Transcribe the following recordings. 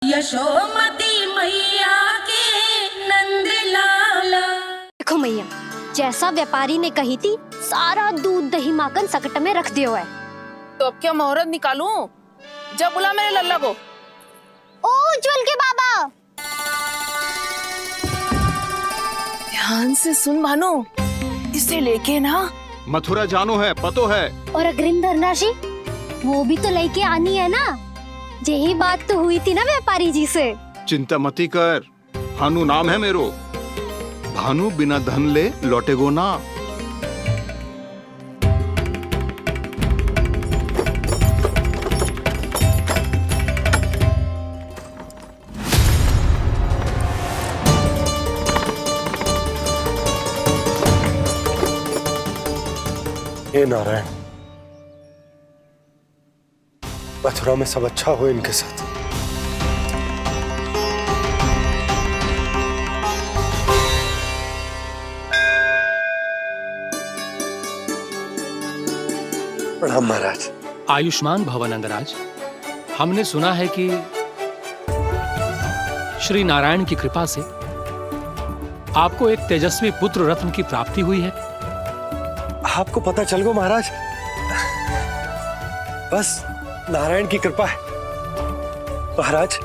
यशोमती मैया के नंद लाला। देखो मैया, जैसा व्यापारी ने कही थी सारा दूध दही माखन सकट में रख दियो है। तो अब क्या मुहूर्त निकालूं? जब बुला मेरे लल्ला को। ओ उज्जवल के बाबा, ध्यान से सुन भानु, इसे लेके ना मथुरा जानो है, पतो है। और अग्रिम धनराशि वो भी तो लेके आनी है ना। यही बात तो हुई थी ना व्यापारी जी से। चिंता मती कर, भानु नाम है मेरो। भानु बिना धन ले लौटेगो ना। हे नारायण, मथुरा में सब अच्छा हो इनके साथ। प्रणाम महाराज। आयुष्मान भव नंदराज। हमने सुना है कि श्री नारायण की कृपा से आपको एक तेजस्वी पुत्र रत्न की प्राप्ति हुई है। आपको पता चल गो महाराज, बस नारायण की कृपा है। महाराज,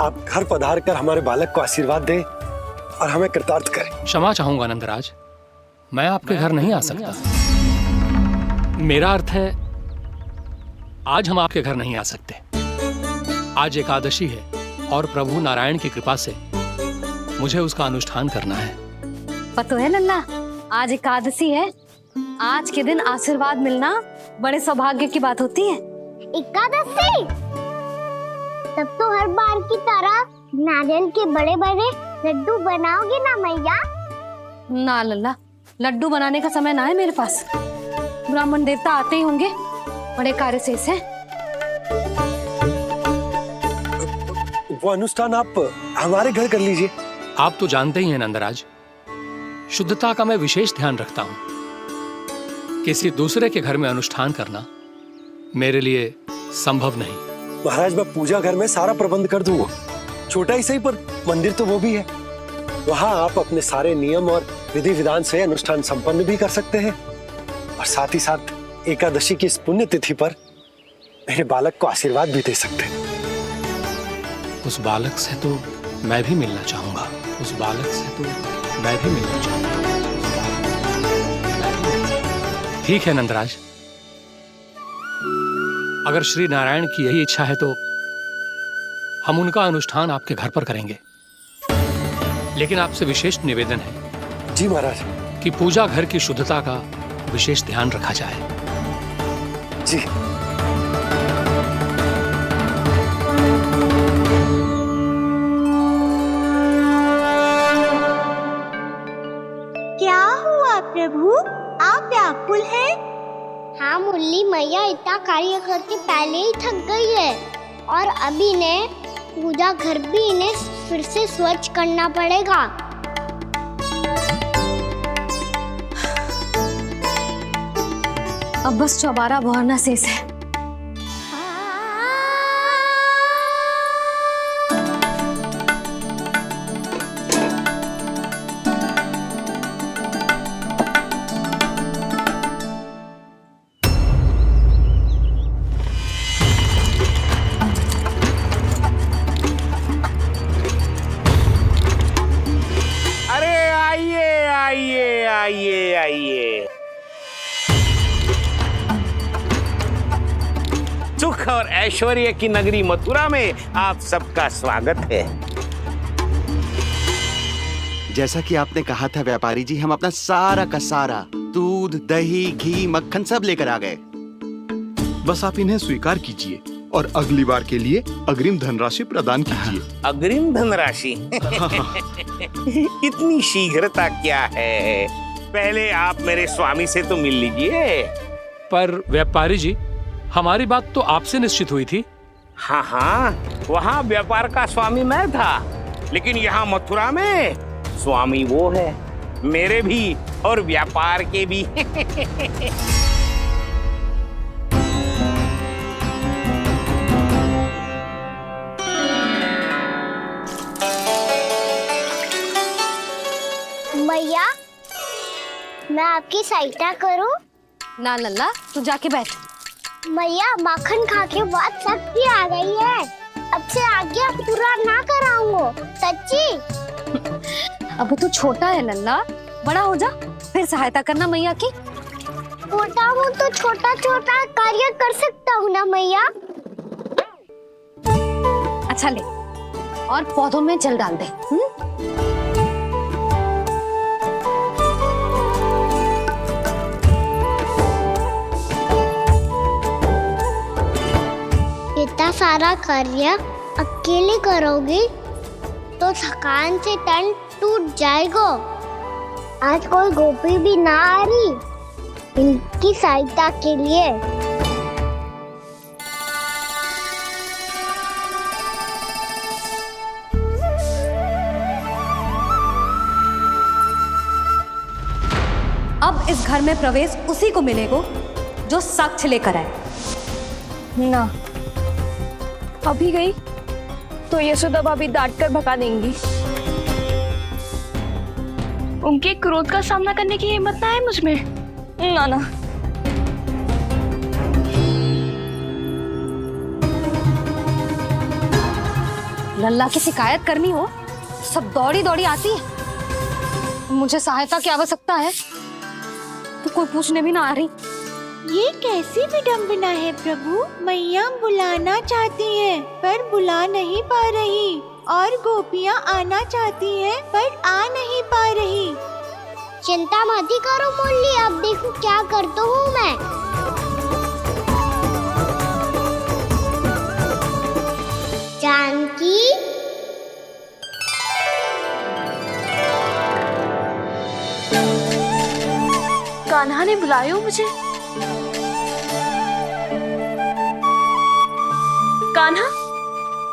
आप घर पधार कर हमारे बालक को आशीर्वाद दें और हमें कृतार्थ करें। क्षमा चाहूंगा नंदराज, मैं आपके घर नहीं आ सकता। मेरा अर्थ है आज हम आपके घर नहीं आ सकते। आज एकादशी है और प्रभु नारायण की कृपा से मुझे उसका अनुष्ठान करना है। पता है लल्ला, आज एकादशी है। आज के दिन आशीर्वाद मिलना बड़े सौभाग्य की बात होती है। एकादशी? तब तो हर बार की तरह नारियल के बड़े बड़े लड्डू बनाओगे ना मैया? ना लल्ला, लड्डू बनाने का समय ना है मेरे पास। ब्राह्मण देवता आते ही होंगे, बड़े कार्य शेष है। वो अनुष्ठान आप हमारे घर कर लीजिए। आप तो जानते ही हैं नंदराज, शुद्धता का मैं विशेष ध्यान रखता हूं। किसी दूसरे के घर में अनुष्ठान करना मेरे लिए संभव नहीं। महाराज, मैं पूजा घर में सारा प्रबंध कर दूंगा। छोटा ही सही, पर मंदिर तो वो भी है। वहां आप अपने सारे नियम और विधि विधान से अनुष्ठान संपन्न भी कर सकते हैं और साथ ही साथ एकादशी की इस पुण्य तिथि पर मेरे बालक को आशीर्वाद भी दे सकते हैं। उस बालक से तो मैं भी मिलना चाहूंगा। उस बालक से तो मैं भी मिलना चाहूंगा। ठीक है नंदराज, अगर श्री नारायण की यही इच्छा है तो हम उनका अनुष्ठान आपके घर पर करेंगे। लेकिन आपसे विशेष निवेदन है जी महाराज, कि पूजा घर की शुद्धता का विशेष ध्यान रखा जाए। जी। क्या हुआ प्रभु, आप व्याकुल हैं? हाँ मुरली मैया इतना कार्य करके पहले ही थक गई है और अभी ने पूजा घर भी इन्हें फिर से स्वच्छ करना पड़ेगा। अब बस चौबारा बहाना शेष है। आइए। सुख और ऐश्वर्य की नगरी मथुरा में आप सबका स्वागत है। जैसा कि आपने कहा था व्यापारी जी, हम अपना सारा का सारा दूध दही घी मक्खन सब लेकर आ गए। बस आप इन्हें स्वीकार कीजिए और अगली बार के लिए अग्रिम धनराशि प्रदान कीजिए। अग्रिम धनराशि? इतनी शीघ्रता क्या है? पहले आप मेरे स्वामी से तो मिल लीजिए। पर व्यापारी जी, हमारी बात तो आपसे निश्चित हुई थी। हाँ, वहाँ व्यापार का स्वामी मैं था, लेकिन यहाँ मथुरा में स्वामी वो है, मेरे भी और व्यापार के भी। मैं आपकी सहायता करूं? ना लल्ला, तू जाके बैठ। मैया माखन खा के बहुत शक्ति आ गई है। अब से आगे पूरा ना कराऊंगा, सच्ची। अभी तू छोटा है लल्ला, बड़ा हो जा फिर सहायता करना मैया की। छोटा हूँ तो छोटा छोटा कार्य कर सकता हूँ ना मैया। अच्छा ले, और पौधों में जल डाल दे। इतना सारा कार्य अकेले करोगी तो थकान से तन टूट जाएगा। आज कोई गोपी भी ना आ रही इनकी सहायता के लिए। अब इस घर में प्रवेश उसी को मिलेगा जो साक्ष्य लेकर आए। ना, अभी गई तो यशोदा भाभी डांट कर भगा देंगी। उनके क्रोध का सामना करने की हिम्मत ना है मुझ में। ना ना। लल्ला की शिकायत करनी हो सब दौड़ी दौड़ी आती है। मुझे सहायता की आवश्यकता है तो कोई पूछने भी ना आ रही। ये कैसी विडंबना है प्रभु। मैया बुलाना चाहती हैं पर बुला नहीं पा रही, और गोपियाँ आना चाहती हैं पर आ नहीं पा रही। चिंता मत ही करो मुरली, अब देखो क्या करता हूँ मैं। जानकी, कान्हा ने बुलाया मुझे। कान्हा,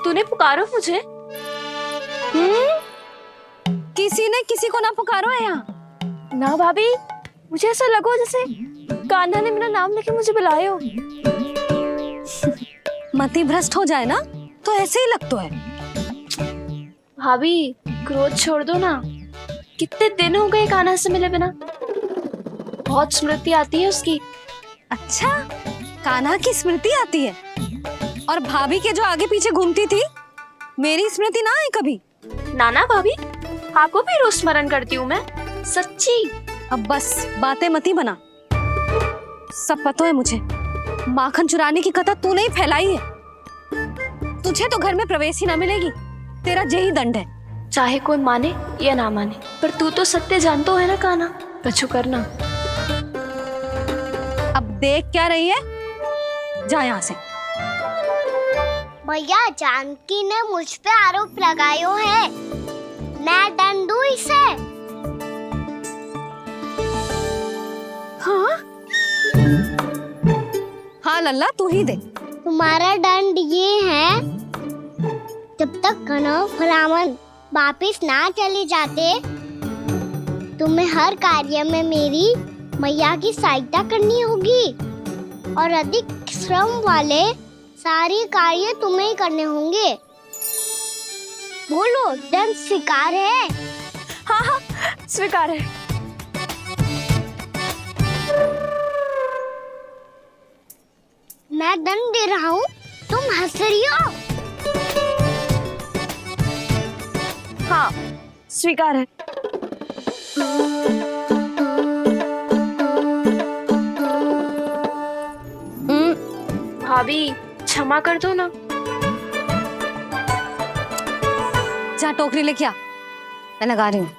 तूने पुकारो मुझे? किसी ने किसी को ना पुकारो है यहाँ। ना भाभी, मुझे ऐसा लगो जैसे कान्हा ने मेरा नाम लेके मुझे बुलाया हो। मति भ्रष्ट हो जाए ना तो ऐसे ही लगता है। भाभी, क्रोध छोड़ दो ना। कितने दिन हो गए कान्हा से मिले बिना। बहुत स्मृति आती है उसकी। अच्छा, कान्हा की स्मृति आती है? और भाभी के जो आगे पीछे घूमती थी, मेरी स्मृति ना आई कभी? नाना भाभी, आपको भी रोज स्मरण करती हूँ मैं, सच्ची। अब बस बातें मत ही बना। सब पता है मुझे, माखन चुराने की कथा तूने ही फैलाई है। तुझे तो घर में प्रवेश ही ना मिलेगी, तेरा यही दंड है। चाहे कोई माने या ना माने, पर तू तो सत्य जानतो है ना कान्हा। कछु करना। अब देख क्या रही है, जा यहाँ से। भैया, जानकी ने मुझ पे आरोप लगायो है, मैं दंड दूं इसे। हाँ हाँ लल्ला, तू ही दे। तुम्हारा दंड ये है, जब तक कनव ब्राह्मण वापिस ना चले जाते, तुम्हें हर कार्य में मेरी मैया की सहायता करनी होगी, और अधिक श्रम वाले सारे कार्य तुम्हें ही करने होंगे। बोलो, दंड स्वीकार है? हाँ हाँ, स्वीकार है। मैं दंड दे रहा हूँ, तुम हंस रही हो? हाँ, स्वीकार है। भाभी, क्षमा कर दो ना। जा टोकरी लेके आ, मैं लगा रही हूँ।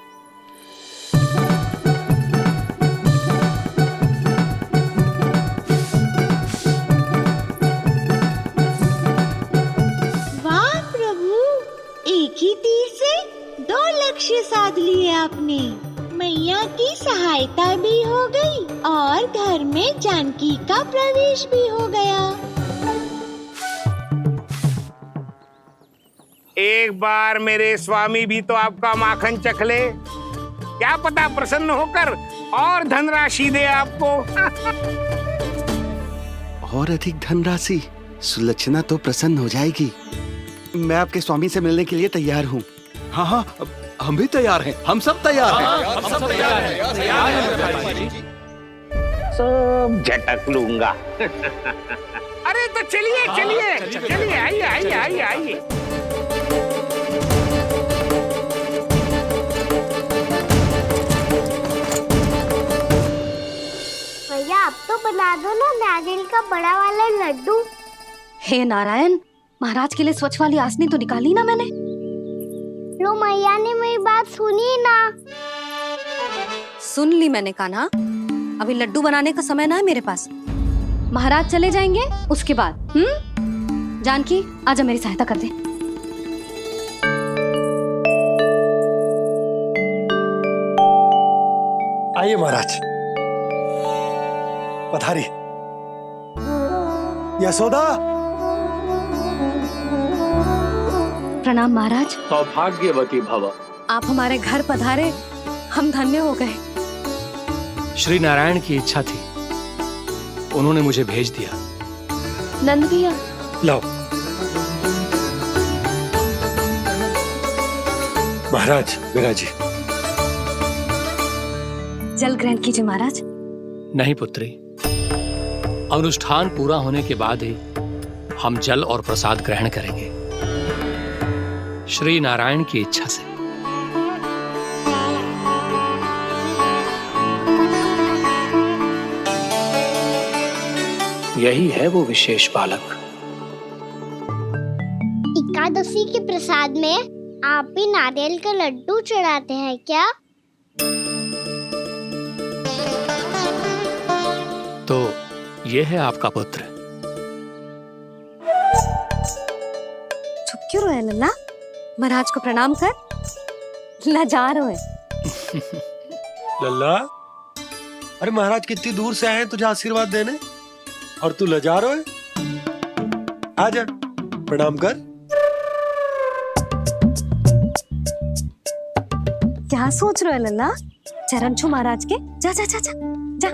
वाह प्रभु, एक ही तीर से 2 लक्ष्य साध लिए आपने। मैया की सहायता भी हो गई और घर में जानकी का प्रवेश भी हो गया। एक बार मेरे स्वामी भी तो आपका माखन चख ले, क्या पता प्रसन्न होकर और धनराशि दे आपको। और अधिक धनराशि? सुलक्षणा तो प्रसन्न हो जाएगी। मैं आपके स्वामी से मिलने के लिए तैयार हूँ। हाँ हाँ, हम भी तैयार हैं, हम सब तैयार हैं। हम सब तैयार हैं। तैयार हैं व्यापारी जी। सब झटक लूंगा। अरे तो चलिए चलिए चलिए, आइए आइए आइए आइए। भैया आप तो बना दो ना नारियल का बड़ा वाला लड्डू। हे नारायण, महाराज के लिए स्वच्छ वाली आसनी तो निकाली ना मैंने। लो मैया ने मेरी बात सुनी ना। सुन ली मैंने कान्हा, अभी लड्डू बनाने का समय ना है मेरे पास। महाराज चले जाएंगे उसके बाद। जानकी आजा मेरी सहायता कर दे। आइए महाराज, पधारी। यशोदा। प्रणाम महाराज। सौभाग्यवती भव। आप हमारे घर पधारे, हम धन्य हो गए। श्री नारायण की इच्छा थी, उन्होंने मुझे भेज दिया। नंद भैया लाओ। महाराज विराजी। जल ग्रहण कीजिए महाराज। नहीं पुत्री, अनुष्ठान पूरा होने के बाद ही हम जल और प्रसाद ग्रहण करेंगे, श्री नारायण की इच्छा से। यही है वो विशेष बालक। एकादशी के प्रसाद में आप भी नारियल का लड्डू चढ़ाते हैं क्या? तो ये है आपका पुत्र। चुप क्यों रहे लल्ला? महाराज को प्रणाम कर। लाजार है। लल्ला, अरे महाराज कितनी दूर से आए हैं तुझे आशीर्वाद देने, और तू लजा रहा है। आजा प्रणाम कर। क्या सोच रहे हो लल्ला? चरण छू महाराज के। जा जा जा जा जा।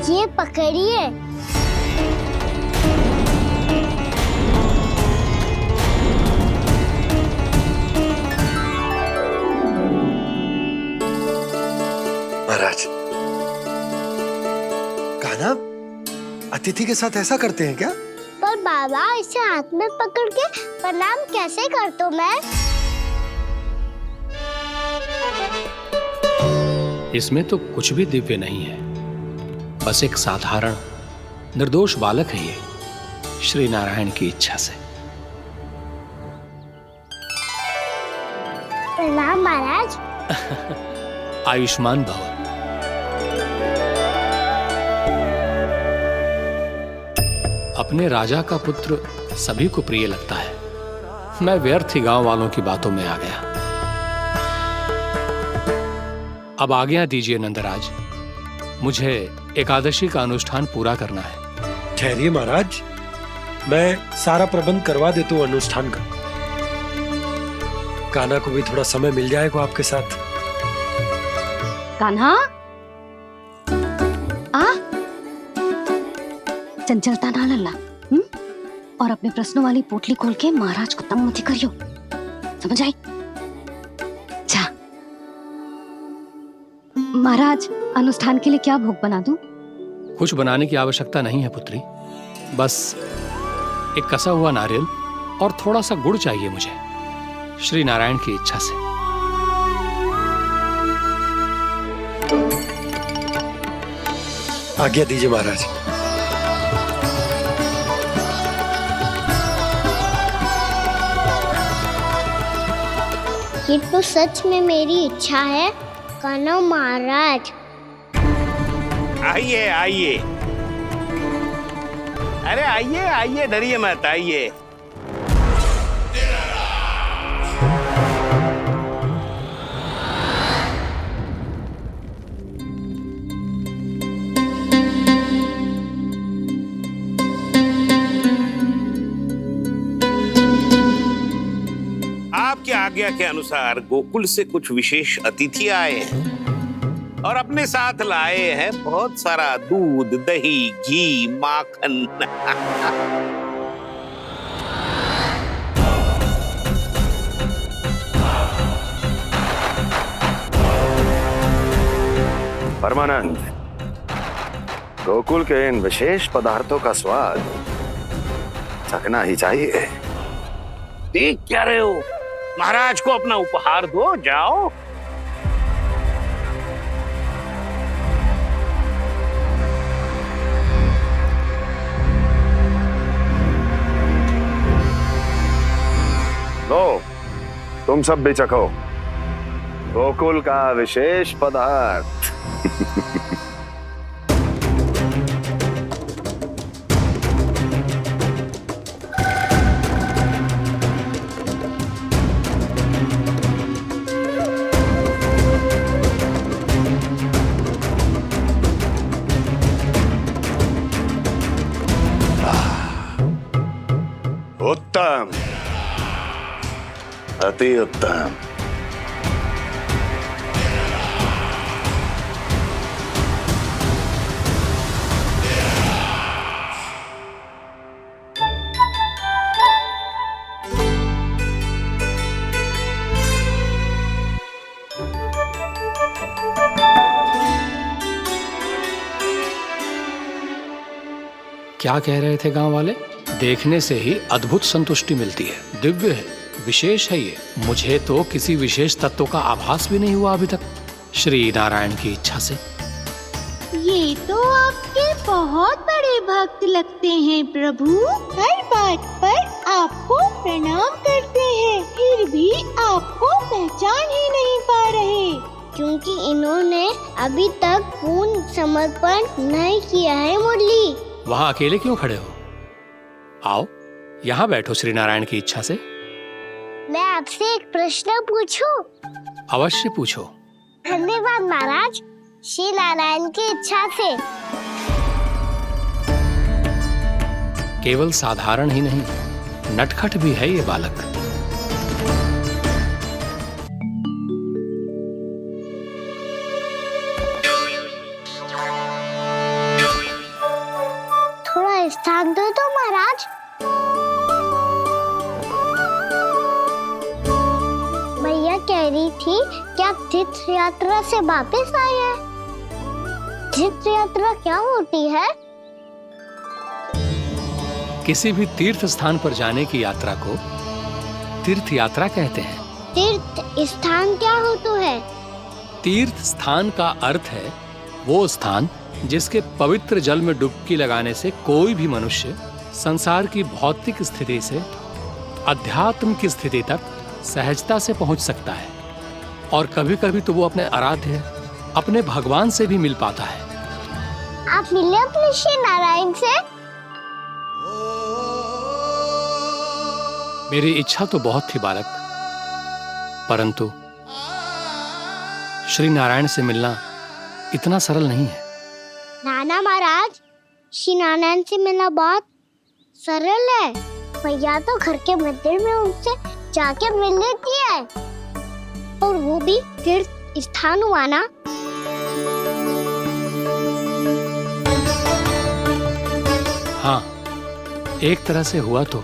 ये पकड़िए। महाराज, कान्हा अतिथि के साथ ऐसा करते हैं क्या? पर बाबा इसे हाथ में पकड़ के प्रणाम कैसे करता हूँ मैं? इसमें तो कुछ भी दिव्य नहीं है, बस एक साधारण निर्दोष बालक है ये, श्री नारायण की इच्छा से। प्रणाम महाराज। आयुष्मान भव। अपने राजा का पुत्र सभी को प्रिय लगता है। मैं व्यर्थ ही गांव वालों की बातों में आ गया। अब आज्ञा दीजिए नंदराज, मुझे एकादशी का अनुष्ठान पूरा करना है। ठहरिए महाराज, मैं सारा प्रबंध करवा देता हूँ अनुष्ठान का। कान्हा को भी थोड़ा समय मिल जाएगा आपके साथ। कान्हा आ, चंचलता ना लल्ला। और अपने प्रश्नों वाली पोटली खोल के महाराज को तंग मत करियो, समझ आई? जा। महाराज, अनुष्ठान के लिए क्या भोग बना दूं? कुछ बनाने की आवश्यकता नहीं है पुत्री, बस एक कसा हुआ नारियल और थोड़ा सा गुड़ चाहिए मुझे, श्री नारायण की इच्छा से। आज्ञा दीजिए महाराज। ये तो सच में मेरी इच्छा है कान्हा महाराज। आइए आइए, अरे आइए आइए, डरिए मत, आइए। आपकी आज्ञा के अनुसार गोकुल से कुछ विशेष अतिथि आए हैं और अपने साथ लाए हैं बहुत सारा दूध, दही, घी, माखन। परमानंद, गोकुल के इन विशेष पदार्थों का स्वाद चखना ही चाहिए। देख क्या रहे हो? महाराज को अपना उपहार दो, जाओ। लो, तुम सब भी चखो गोकुल का विशेष पदार्थ। उत्तम, अति उत्तम। क्या कह रहे थे गांव वाले? देखने से ही अद्भुत संतुष्टि मिलती है, दिव्य है, विशेष है ये। मुझे तो किसी विशेष तत्व का आभास भी नहीं हुआ अभी तक, श्री नारायण की इच्छा से। ये तो आपके बहुत बड़े भक्त लगते हैं प्रभु। हर बात पर आपको प्रणाम करते हैं, फिर भी आपको पहचान ही नहीं पा रहे। क्योंकि इन्होंने अभी तक पूर्ण समर्पण नहीं किया है मुरली। वहां अकेले क्यों खड़े हो? आओ यहाँ बैठो श्री नारायण की इच्छा से। मैं आपसे एक प्रश्न पूछूं? अवश्य पूछो। धन्यवाद महाराज, श्री नारायण की इच्छा से। केवल साधारण ही नहीं, नटखट भी है ये बालक। थोड़ा स्थान दो तो महाराज। भैया कह रही थी कि आप तीर्थ यात्रा से वापस आए हैं। तीर्थ यात्रा क्या होती है? किसी भी तीर्थ स्थान पर जाने की यात्रा को तीर्थ यात्रा कहते हैं। तीर्थ स्थान क्या होता है? तीर्थ स्थान का अर्थ है वो स्थान जिसके पवित्र जल में डुबकी लगाने से कोई भी मनुष्य संसार की भौतिक स्थिति से अध्यात्म की स्थिति तक सहजता से पहुंच सकता है, और कभी कभी तो वो अपने आराध्य, अपने भगवान से भी मिल पाता है। आप मिले अपने श्री नारायण से? मेरी इच्छा तो बहुत थी बालक, परंतु श्री नारायण से मिलना इतना सरल नहीं है। नाना महाराज, श्री नारायण से मिलना बहुत सरल है। भैया तो घर के मंदिर में उनसे जाके मिल लेती है, और वो भी तीर्थ स्थान हुआ ना। हाँ, एक तरह से हुआ तो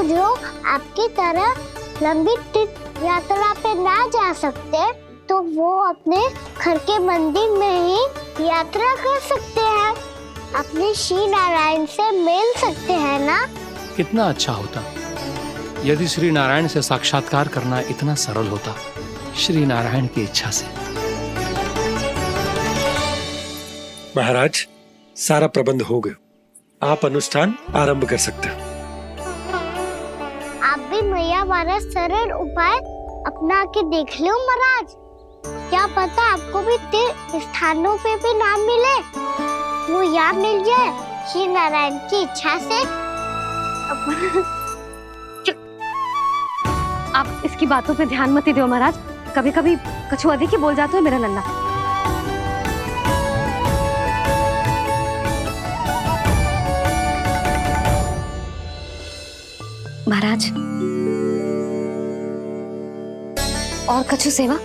जो आपकी तरह लंबी तीर्थ यात्रा पे ना जा सकते, तो वो अपने घर के मंदिर में ही यात्रा कर सकते हैं, अपने श्री नारायण से मिल सकते हैं ना। कितना अच्छा होता यदि श्री नारायण से साक्षात्कार करना इतना सरल होता, श्री नारायण की इच्छा से। महाराज, सारा प्रबंध हो गया, आप अनुष्ठान आरंभ कर सकते हैं। आप भी मैया वाला सरल उपाय अपना के देख लो महाराज। क्या पता आपको भी तीर्थ स्थानों पे भी नाम मिले, वो यहाँ मिल जाए श्री नारायण की इच्छा से। आप इसकी बातों पे ध्यान मत दो महाराज, कभी कभी कछु अधिक ही बोल जाते हो मेरा नन्ना। महाराज, और कछु सेवा?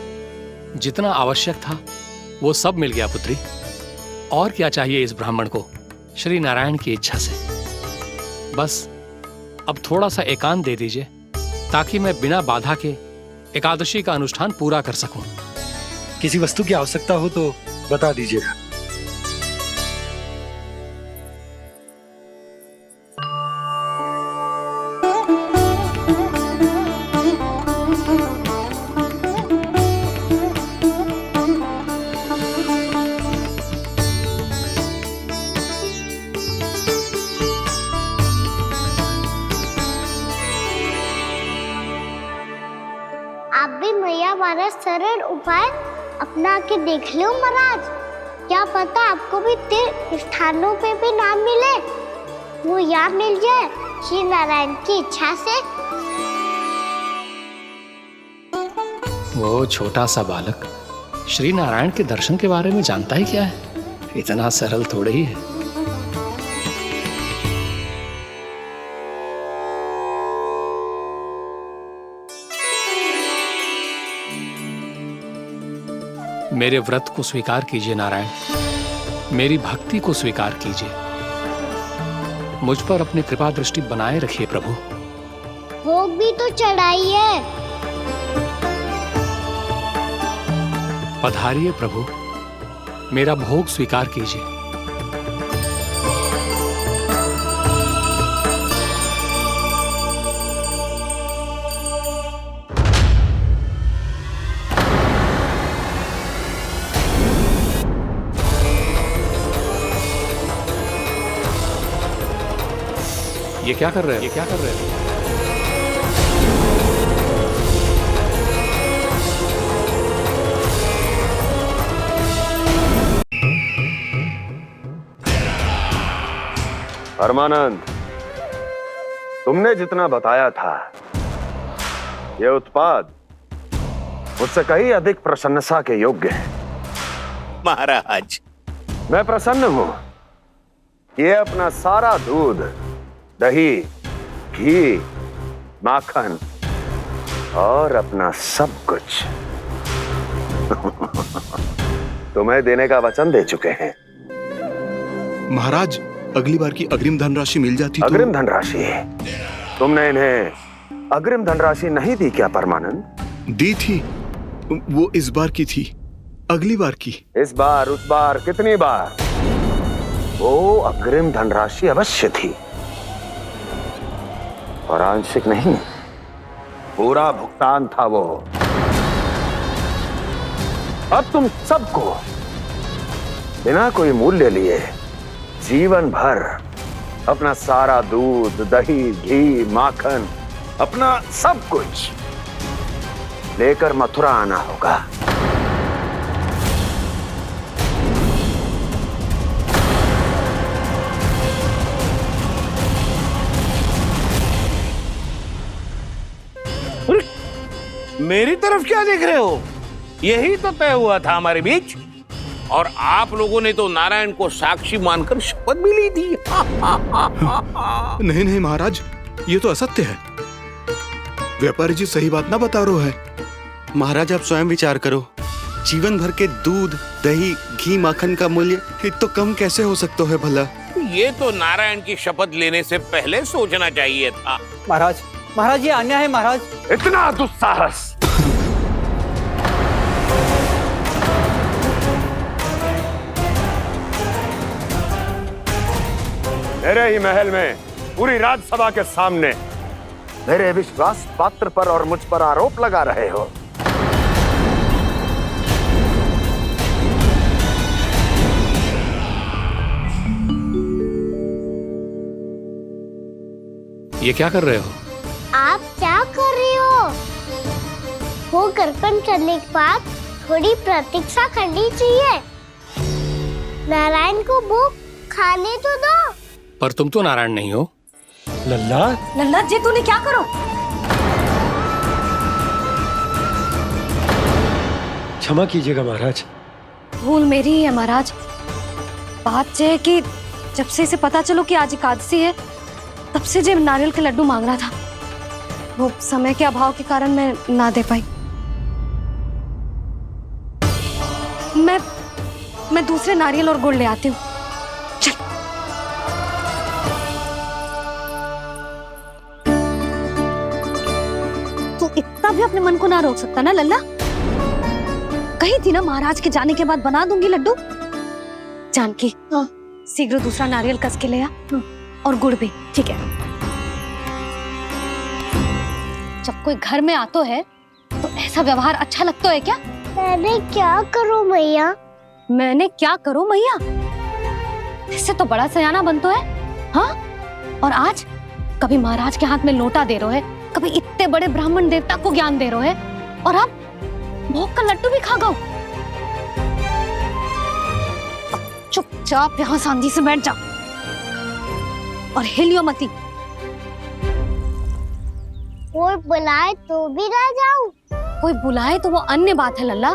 जितना आवश्यक था वो सब मिल गया पुत्री। और क्या चाहिए इस ब्राह्मण को श्री नारायण की इच्छा से। बस अब थोड़ा सा एकांत दे दीजिए ताकि मैं बिना बाधा के एकादशी का अनुष्ठान पूरा कर सकूं। किसी वस्तु की आवश्यकता हो तो बता दीजिएगा। आप भी मैया वाला सरल उपाय अपना के देख लो महाराज। क्या पता आपको भी तीर्थ स्थानों पे भी नाम मिले, वो यहाँ मिल जाए श्री नारायण की इच्छा से। वो छोटा सा बालक श्री नारायण के दर्शन के बारे में जानता ही क्या है? इतना सरल थोड़े ही है। मेरे व्रत को स्वीकार कीजिए नारायण, मेरी भक्ति को स्वीकार कीजिए। मुझ पर अपनी कृपा दृष्टि बनाए रखिए प्रभु। भोग भी तो चढ़ाइए। पधारिए प्रभु, मेरा भोग स्वीकार कीजिए। ये क्या कर रहे हैं? ये क्या कर रहे हैं? परमानंद, तुमने जितना बताया था ये उत्पाद मुझसे कहीं अधिक प्रशंसा के योग्य है। महाराज, मैं प्रसन्न हूं। ये अपना सारा दूध, दही, घी, माखन और अपना सब कुछ तुम्हें देने का वचन दे चुके हैं। महाराज, अगली बार की अग्रिम धनराशि मिल जाती तो। अग्रिम धनराशि? तुमने इन्हें अग्रिम धनराशि नहीं दी क्या परमानंद? दी थी, वो इस बार की थी, अगली बार की। इस बार, उस बार, कितनी बार? वो अग्रिम धनराशि अवश्य थी और आंशिक नहीं, पूरा भुगतान था वो। अब तुम सबको बिना कोई मूल्य लिए जीवन भर अपना सारा दूध, दही, घी, माखन, अपना सब कुछ लेकर मथुरा आना होगा। मेरी तरफ क्या देख रहे हो? यही तो तय हुआ था हमारे बीच, और आप लोगों ने तो नारायण को साक्षी मानकर शपथ भी ली थी। नहीं नहीं महाराज, ये तो असत्य है। व्यापारी जी सही बात ना बता रहे हैं। महाराज आप स्वयं विचार करो, जीवन भर के दूध, दही, घी, माखन का मूल्य इतना कम कैसे हो सकता है भला? ये तो नारायण की शपथ लेने से पहले सोचना चाहिए था। महाराज, महाराज ये अन्याय है महाराज। इतना दुस्साहस! मेरे ही महल में पूरी राज्यसभा के सामने मेरे विश्वास पात्र पर और मुझ पर आरोप लगा रहे हो। ये क्या कर रहे हो? आप क्या कर रहे हो? वो कर्पण करने के बाद थोड़ी प्रतीक्षा करनी चाहिए। नारायण को भोग खाने तो दो। पर तुम तो नारायण नहीं हो। लल्ला, लल्ला जी तूने क्या करो? क्षमा कीजिएगा महाराज। भूल मेरी ही है महाराज। बात यह है कि जब से इसे पता चलो कि आज एकादशी है, तब से जो नारियल के लड्डू मांग रहा था, वो समय के अभाव के कारण मैं ना दे पाई। मैं दूसरे नारियल और गुड़ ले आती हूँ। चल। तू इतना भी अपने मन को ना रोक सकता ना लल्ला? कही थी ना महाराज के जाने के बाद बना दूंगी लड्डू। जानकी, शीघ्र दूसरा नारियल कस के ले आ, और गुड़ भी। ठीक है। जब कोई घर में आतो है तो ऐसा व्यवहार अच्छा लगता है क्या? मैंने क्या करूं मैया? मैंने क्या करूं मैया? इससे तो बड़ा सयाना बनतो है। हाँ, और आज कभी महाराज के हाथ में लोटा दे रहे है, कभी इतने बड़े ब्राह्मण देवता को ज्ञान दे रहे है, और अब भोग का लड्डू भी खा गो। चुपचाप यहाँ सांझी से बैठ जा और हिलियो मती। कोई बुलाए तो भी ना जाऊं? कोई बुलाए तो वो अन्य बात है लल्ला,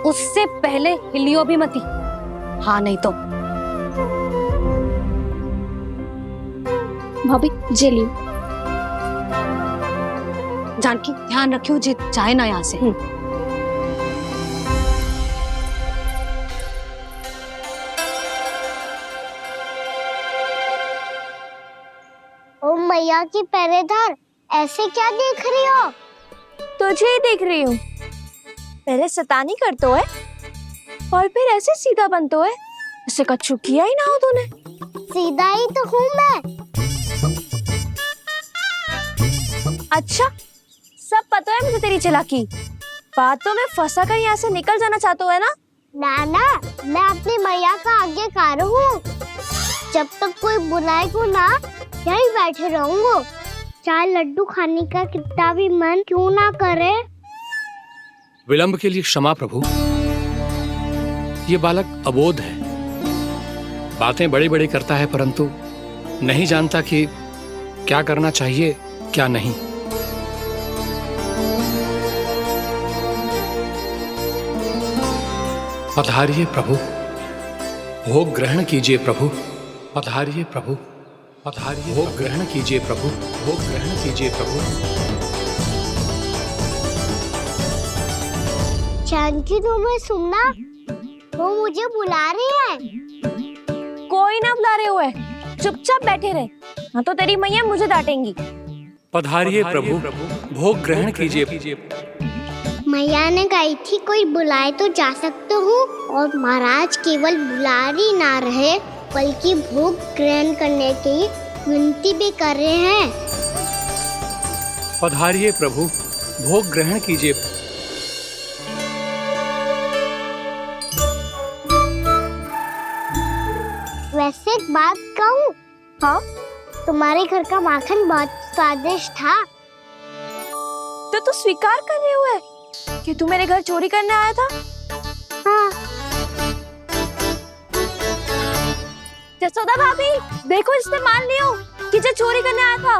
उससे पहले हिलियो भी मती। हाँ नहीं तो। भाभी जे लियो। जानकी ध्यान रखियो जे जाए ना यहाँ से। ओ मैया की पहरेदार, ऐसे क्या देख रही हो? तुझे ही देख रही हूँ। पहले शैतानी करतो है और फिर ऐसे सीधा बनतो है, ऐसे कछु किया ही ना हो तूने। सीधा ही तो हूँ मैं। अच्छा, सब पता है मुझे तेरी चालाकी। बातों में फंसा कर यहाँ से निकल जाना चाहते हो है ना? नाना, मैं अपनी मैया का आज्ञाकार हूँ। जब तक कोई बुलाएगा ना, यहीं बैठे रहूंगा, चाहे लड्डू खाने का कितना भी मन क्यों ना करे। विलंब के लिए क्षमा प्रभु। ये बालक अबोध है, बातें बड़ी बड़ी करता है, परंतु नहीं जानता कि क्या करना चाहिए क्या नहीं। पधारिए प्रभु, भोग ग्रहण कीजिए प्रभु। पधारिए प्रभु, पधारिए। भोग ग्रहण कीजिए प्रभु, भोग ग्रहण कीजिए प्रभु। जानकी, तुम्हें सुनना, वो मुझे बुला रही है। कोई ना बुला रहे हुए, चुपचाप बैठे रहे, हाँ तो तेरी मैया मुझे डांटेंगी। पधारिए प्रभु, भोग ग्रहण कीजिए। मैया ने कही थी कोई बुलाए तो जा सकते हूँ, और महाराज केवल बुलारी ना रहे बल्कि भोग ग्रहण करने की विनती भी कर रहे हैं। पधारिए प्रभु, भोग ग्रहण कीजिए। वैसे एक बात कहूँ? हाँ? तुम्हारे घर का माखन बहुत स्वादिष्ट था। तो तू स्वीकार कर रहे हुए कि तू मेरे घर चोरी करने आया था? हाँ। जसोदा भाभी, देखो इसने मान लियो कि जो चोरी करने आया था।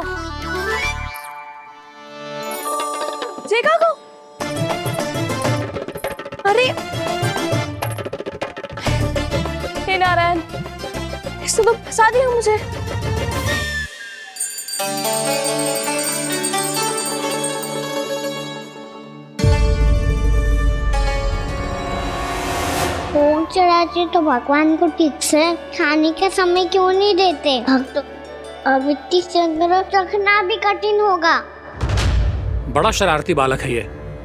देखा को? अरे हे नारायण, इसने तो फंसा दिया मुझे। भोग चढ़ाते तो भगवान को ठीक से खाने का समय क्यों नहीं देते? भक्त अब इतनी संग्रह रखना भी कठिन होगा। बड़ा शरारती बालक है ये,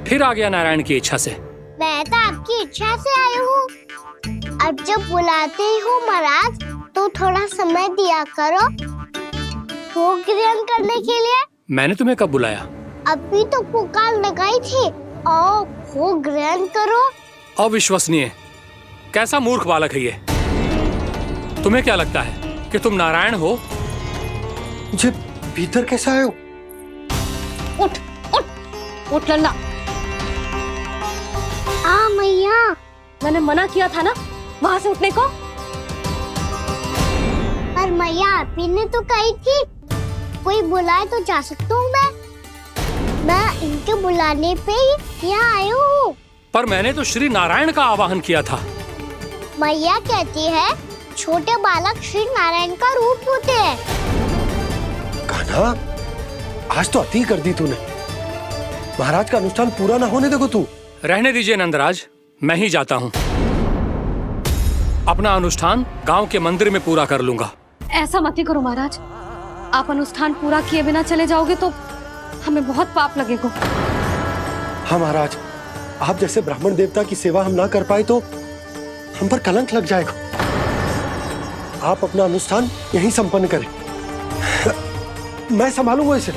फिर आ गया नारायण की इच्छा से। मैं तो आपकी इच्छा से आई हूँ। अब जब बुलाते ही हो महाराज, तो थोड़ा समय दिया करो भोग ग्रहण करने के लिए। मैंने तुम्हें कब बुलाया? अभी तो पुकार लगाई थी, आओ भोग ग्रहण करो। अविश्वसनीय, कैसा मूर्ख बालक है ये। तुम्हें क्या लगता है कि तुम नारायण हो? मुझे भीतर कैसे आए हो? उठ उठ उठ लल्ला। मैया, मैंने मना किया था ना वहां से उठने को। पर मैया, आपी ने तो कही थी कोई बुलाए तो जा सकता हूँ मैं इनके बुलाने पे ही यहाँ आई हूँ। पर मैंने तो श्री नारायण का आवाहन किया था। मैया कहती है छोटे बालक श्री नारायण का रूप होते हैं। कान्हा, आज तो अति कर दी तूने। महाराज का अनुष्ठान पूरा ना होने देखो तू। रहने दीजिए नंदराज, मैं ही जाता हूँ। अपना अनुष्ठान गांव के मंदिर में पूरा कर लूंगा। ऐसा मत ही करो महाराज, आप अनुष्ठान पूरा किए बिना चले जाओगे तो हमें बहुत पाप लगेगा। हाँ महाराज, आप जैसे ब्राह्मण देवता की सेवा हम ना कर पाए तो हम पर कलंक लग जाएगा। आप अपना अनुष्ठान यहीं संपन्न करें, मैं संभालूंगा इसे।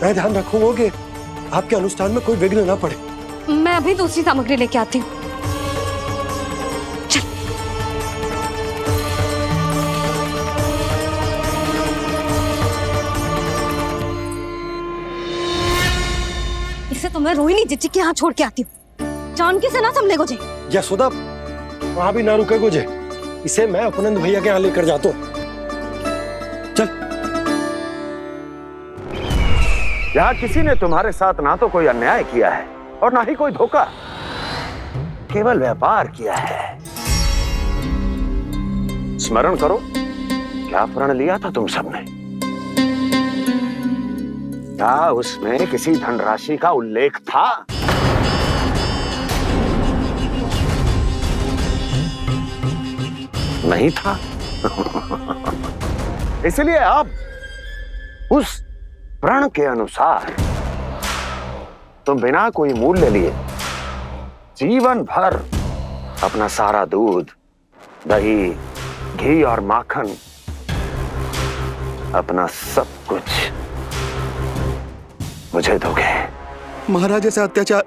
मैं ध्यान रखूंगा कि आपके अनुष्ठान में कोई विघ्न ना पड़े। मैं अभी दूसरी सामग्री लेके आती हूँ। इसे तो मैं रोहिणी जीजी के यहाँ छोड़ के आती हूँ। जानकी से ना समझे गुजे। यशोदा, वहां भी ना रुके गुजे। इसे मैं अपनंद भैया के यहाँ लेकर जाता हूँ। चल। यहाँ किसी ने तुम्हारे साथ ना तो कोई अन्याय किया है और ना ही कोई धोखा, केवल व्यापार किया है। स्मरण करो, क्या प्रण लिया था तुम सबने? क्या उसमें किसी धनराशि का उल्लेख था? नहीं था। इसलिए आप उस प्रण के अनुसार तुम बिना कोई मूल्य लिए जीवन भर अपना सारा दूध, दही, घी और माखन, अपना सब कुछ मुझे दोगे। महाराज ऐसा अत्याचार।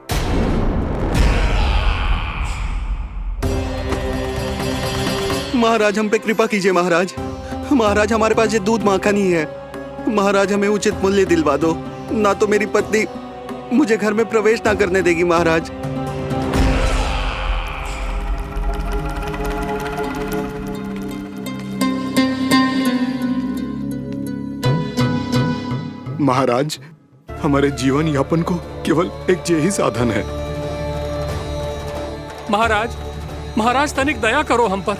महाराज हम पे कृपा कीजिए महाराज। महाराज हमारे पास ये दूध माखन ही है। महाराज हमें उचित मूल्य दिलवा दो, ना तो मेरी पत्नी मुझे घर में प्रवेश ना करने देगी महाराज। महाराज, हमारे जीवन यापन को केवल एक यही साधन है। महाराज, महाराज तनिक दया करो हम पर।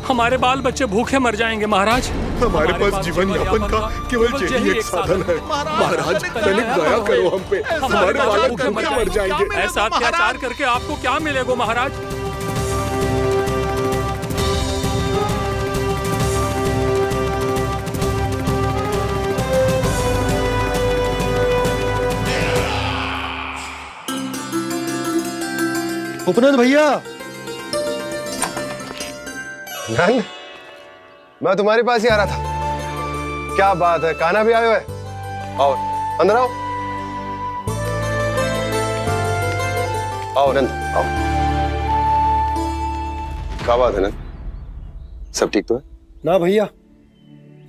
हमारे बाल बच्चे भूखे मर जाएंगे महाराज। हमारे पास जीवन यापन का केवल यही एक साधन है। महाराज तनिक दया करो हम पे, हमारे बालक भूखे मर जाएंगे। ऐसा अत्याचार करके आपको क्या मिलेगा महाराज? उपनंद भैया। नंद, मैं तुम्हारे पास ही आ रहा था। क्या बात है, कान्हा भी आयो है? आओ अंदर आओ। आओ नंद आओ। क्या बात है नंद, सब ठीक तो है? ना भैया,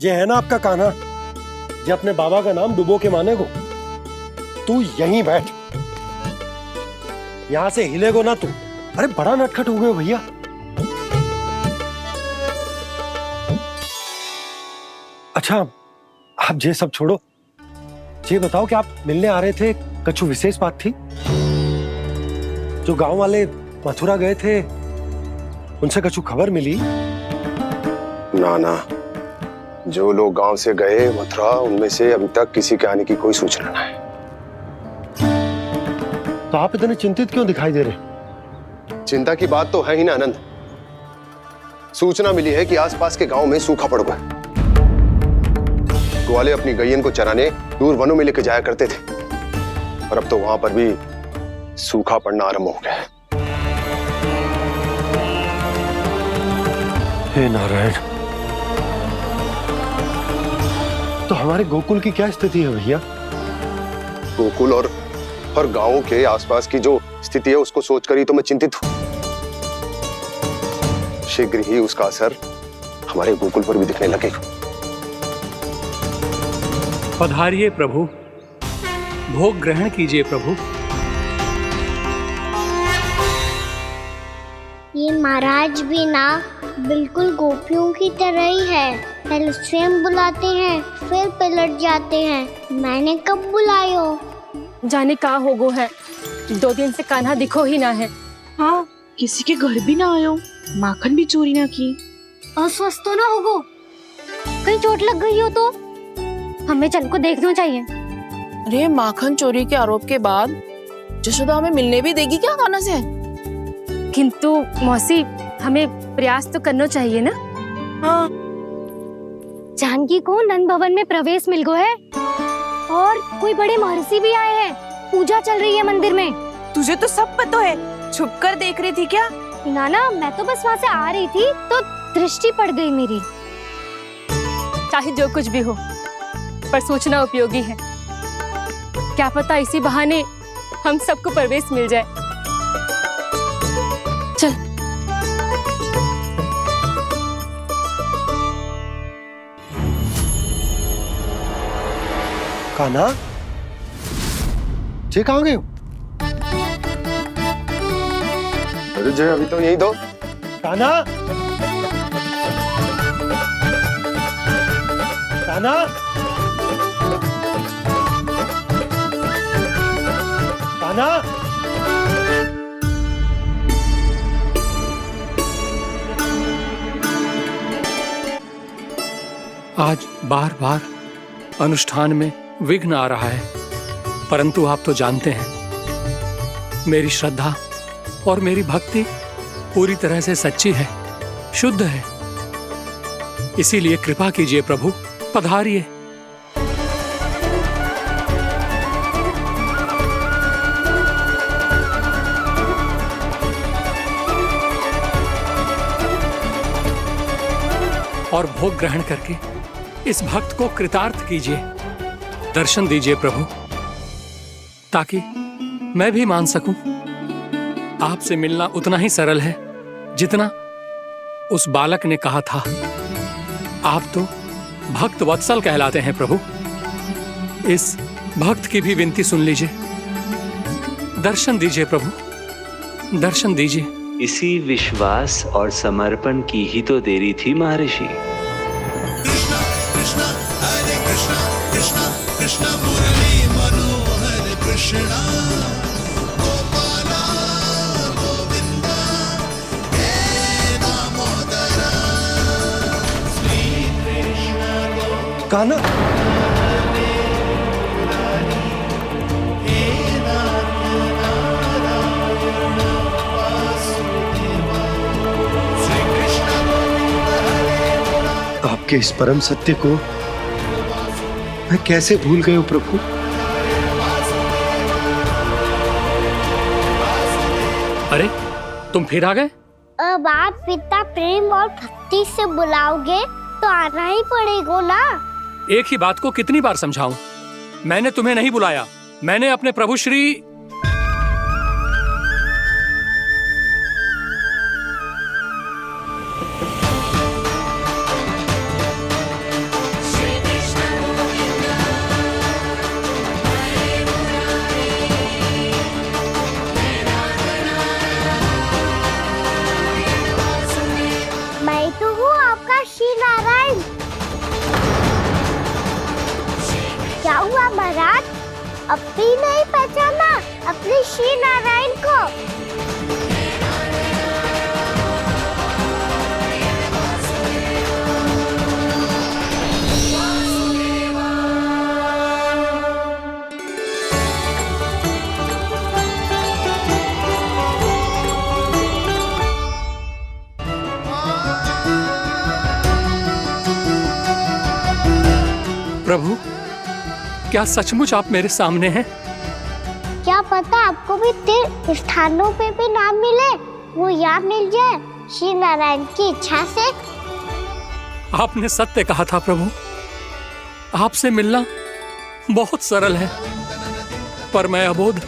ये है ना आपका कान्हा, ये अपने बाबा का नाम डुबो के माने को। तू यहीं बैठ, यहां से हिलेगो ना तू। अरे बड़ा नटखट हो गए भैया। अच्छा, आप ये सब छोड़ो, ये बताओ कि आप मिलने आ रहे थे, कछु विशेष बात थी? जो गांव वाले मथुरा गए थे, उनसे कछु खबर मिली? ना ना, जो लोग गांव से गए मथुरा, उनमें से अभी तक किसी के आने की कोई सूचना नहीं। तो आप इतने चिंतित क्यों दिखाई दे रहे? चिंता की बात तो है ही ना आनंद। सूचना मिली है कि आसपास के गांव में सूखा पड़ गया। ग्वाले अपनी गैयन को चराने दूर वनों में लेके जाया करते थे, और अब तो वहां पर भी सूखा पड़ना आरंभ हो गया है। हे नारायण, तो हमारे गोकुल की क्या स्थिति है भैया? गोकुल और गांवों के आसपास की जो स्थिति है उसको सोचकर ही तो मैं चिंतित हूं। शीघ्र ही उसका असर हमारे गोकुल पर भी दिखने लगेगा। पधारिए प्रभु, भोग ग्रहण कीजिए प्रभु। ये महाराज भी ना बिल्कुल गोपियों की तरह ही है। पहले स्वयं बुलाते हैं, फिर पलट जाते हैं। मैंने कब बुलायो? जाने का होगो है, 2 दिन से कान्हा दिखो ही ना है। हाँ, किसी के घर भी ना आयो, माखन भी चोरी ना की। अस्वस्थ तो ना होगो, कहीं चोट लग गई हो तो हमें चल को देखना चाहिए। अरे माखन चोरी के आरोप के बाद जशोदा हमें मिलने भी देगी क्या कान्हा से? किंतु मौसी, हमें प्रयास तो करना चाहिए ना। हाँ। जानकी को नंद भवन में प्रवेश मिल गो है और कोई बड़े महर्षि भी आए हैं। पूजा चल रही है मंदिर में। तुझे तो सब पता है, छुप कर देख रही थी क्या? नाना, मैं तो बस वहाँ से आ रही थी तो दृष्टि पड़ गई मेरी। चाहे जो कुछ भी हो, पर सूचना उपयोगी है। क्या पता इसी बहाने हम सबको प्रवेश मिल जाए। चल। कान्हा, जे कहाँ गए हो? अरे जय, अभी तो यही दो। कान्हा, कान्हा, कान्हा। आज बार बार अनुष्ठान में विघ्न आ रहा है, परंतु आप तो जानते हैं मेरी श्रद्धा और मेरी भक्ति पूरी तरह से सच्ची है, शुद्ध है। इसीलिए कृपा कीजिए प्रभु, पधारिए। और भोग ग्रहण करके इस भक्त को कृतार्थ कीजिए। दर्शन दीजिए प्रभु, ताकि मैं भी मान सकूं। आपसे मिलना उतना ही सरल है जितना उस बालक ने कहा था। आप तो भक्त वत्सल कहलाते हैं प्रभु। इस भक्त की भी विनती सुन लीजिए। दर्शन दीजिए प्रभु, दर्शन दीजिए। इसी विश्वास और समर्पण की ही तो देरी थी महर्षि। कृष्णा कृष्णा हरे कृष्णा, कृष्णा कृष्णा मुरली मनोहर कृष्णा, गोपाला गोविंदा हे दामोदरा, श्री कृष्ण कान्हा, आपके इस परम सत्य को मैं कैसे भूल गया प्रभु। अरे तुम फिर आ गए? अब आप पिता प्रेम और भक्ति से बुलाओगे तो आना ही पड़ेगा ना। एक ही बात को कितनी बार समझाऊं? मैंने तुम्हें नहीं बुलाया, मैंने अपने प्रभु श्री क्या हुआ महाराज, अब भी नहीं पहचाना अपने श्री नारायण को? प्रभु, क्या सचमुच आप मेरे सामने हैं? क्या पता आपको भी तीर्थ स्थानों पे भी नाम मिले, वो यहाँ मिल जाए श्री नारायण की इच्छा से। आपने सत्य कहा था प्रभु, आपसे मिलना बहुत सरल है, पर मैं अबोध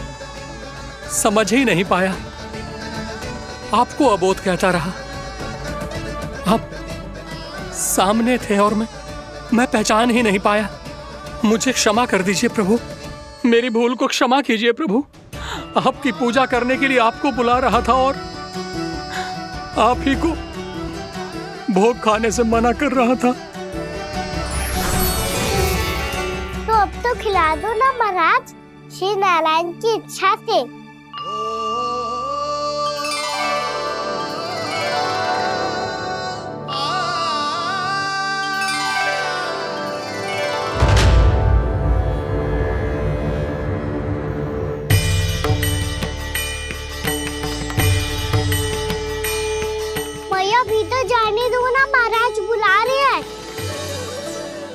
समझ ही नहीं पाया। आपको अबोध कहता रहा। आप सामने थे और मैं पहचान ही नहीं पाया। मुझे क्षमा कर दीजिए प्रभु, मेरी भूल को क्षमा कीजिए प्रभु। आपकी पूजा करने के लिए आपको बुला रहा था और आप ही को भोग खाने से मना कर रहा था। तो अब तो खिला दो ना महाराज, श्री नारायण की इच्छा से।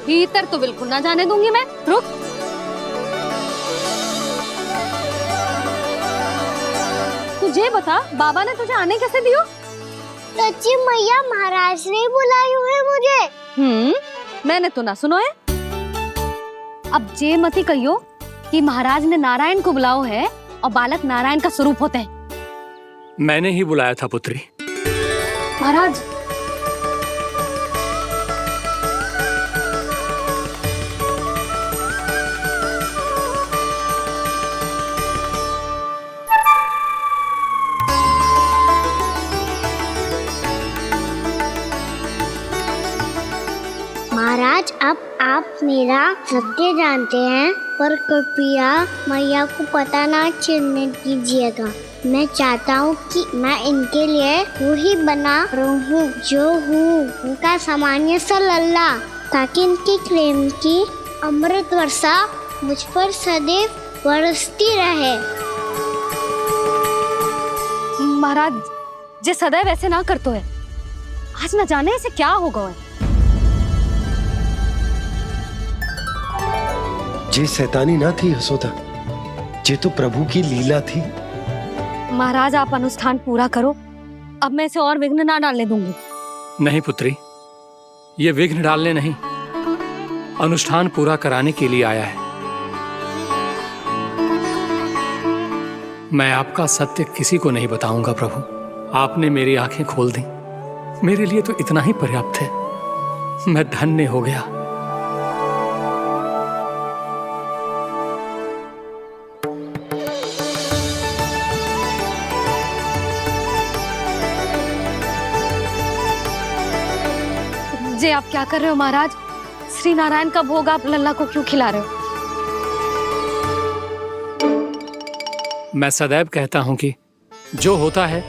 भीतर तो बिल्कुल ना जाने दूंगी मैं। रुक। तुझे बता, बाबा ने तुझे आने कैसे दियो? सच्ची मैया, महाराज ने बुलाई हुई मुझे। मैंने तो ना सुनो है। अब जे मती कहियो कि महाराज ने नारायण को बुलाओ है और बालक नारायण का स्वरूप होते हैं। मैंने ही बुलाया था पुत्री। महाराज, महाराज, अब आप मेरा सत्य जानते हैं, पर कृपया मैया को पता ना चलने दीजिएगा। मैं चाहता हूँ कि मैं इनके लिए वही बना रहूँ जो हूँ, उनका सामान्य सा लल्ला, ताकि इनके प्रेम की अमृत वर्षा मुझ पर सदैव बरसती रहे। महाराज, जे सदैव ऐसे ना करतो है, आज न जाने इसे क्या होगा है। जे शैतानी ना थी यशोदा, जे तो प्रभु की लीला थी। महाराज, आप अनुष्ठान पूरा करो, अब मैं इसे और विघ्न ना डालने दूंगी। नहीं पुत्री, ये विघ्न डालने नहीं, अनुष्ठान पूरा कराने के लिए आया है। मैं आपका सत्य किसी को नहीं बताऊंगा प्रभु। आपने मेरी आंखें खोल दी, मेरे लिए तो इतना ही पर्याप्त है। मैं धन्य हो गया। जे आप क्या कर रहे हो महाराज? श्री नारायण का भोग आप लल्ला को क्यों खिला रहे हो? मैं सदैव कहता हूं कि जो होता है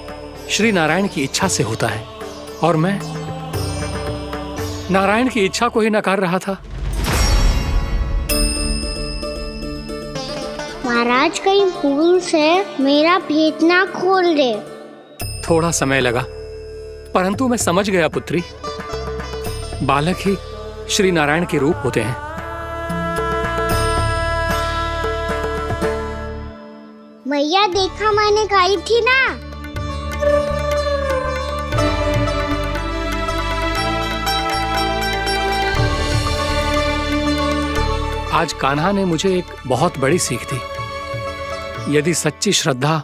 श्री नारायण की इच्छा से होता है, और मैं नारायण की इच्छा को ही नकार रहा था। महाराज, कहीं भूल से मेरा भेद ना खोल दे। थोड़ा समय लगा, परंतु मैं समझ गया पुत्री। बालक ही श्री नारायण के रूप होते हैं। मैया, देखा मैंने खाई थी ना। आज कान्हा ने मुझे एक बहुत बड़ी सीख दी। यदि सच्ची श्रद्धा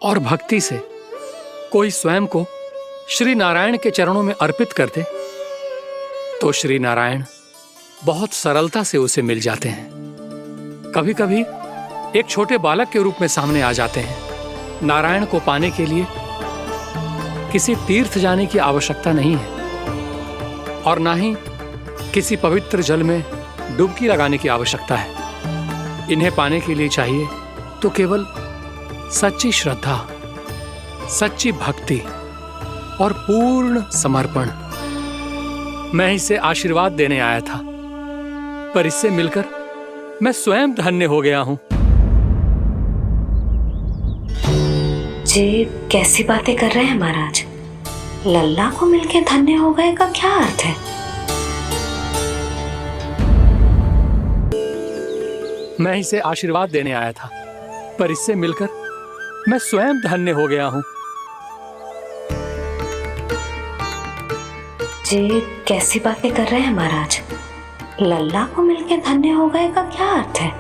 और भक्ति से कोई स्वयं को श्री नारायण के चरणों में अर्पित कर दे, तो श्री नारायण बहुत सरलता से उसे मिल जाते हैं। कभी कभी एक छोटे बालक के रूप में सामने आ जाते हैं। नारायण को पाने के लिए किसी तीर्थ जाने की आवश्यकता नहीं है, और ना ही किसी पवित्र जल में डुबकी लगाने की आवश्यकता है। इन्हें पाने के लिए चाहिए तो केवल सच्ची श्रद्धा, सच्ची भक्ति और पूर्ण समर्पण। मैं इसे आशीर्वाद देने आया था, पर इससे मिलकर मैं स्वयं धन्य हो गया हूं। जी कैसी बातें कर रहे हैं महाराज? लल्ला को मिलके धन्य हो गए का क्या अर्थ है? मैं इसे आशीर्वाद देने आया था, पर इससे मिलकर मैं स्वयं धन्य हो गया हूं। जी कैसी बातें कर रहे हैं महाराज? लल्ला को मिलके धन्य हो गए का क्या अर्थ है?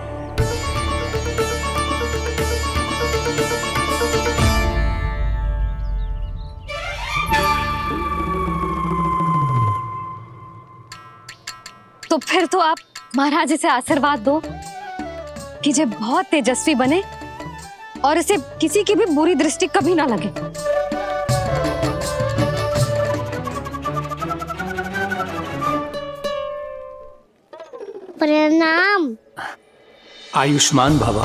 तो फिर तो आप महाराज इसे आशीर्वाद दो कि ये बहुत तेजस्वी बने और इसे किसी की भी बुरी दृष्टि कभी ना लगे। प्रणाम। आयुष्मान भव।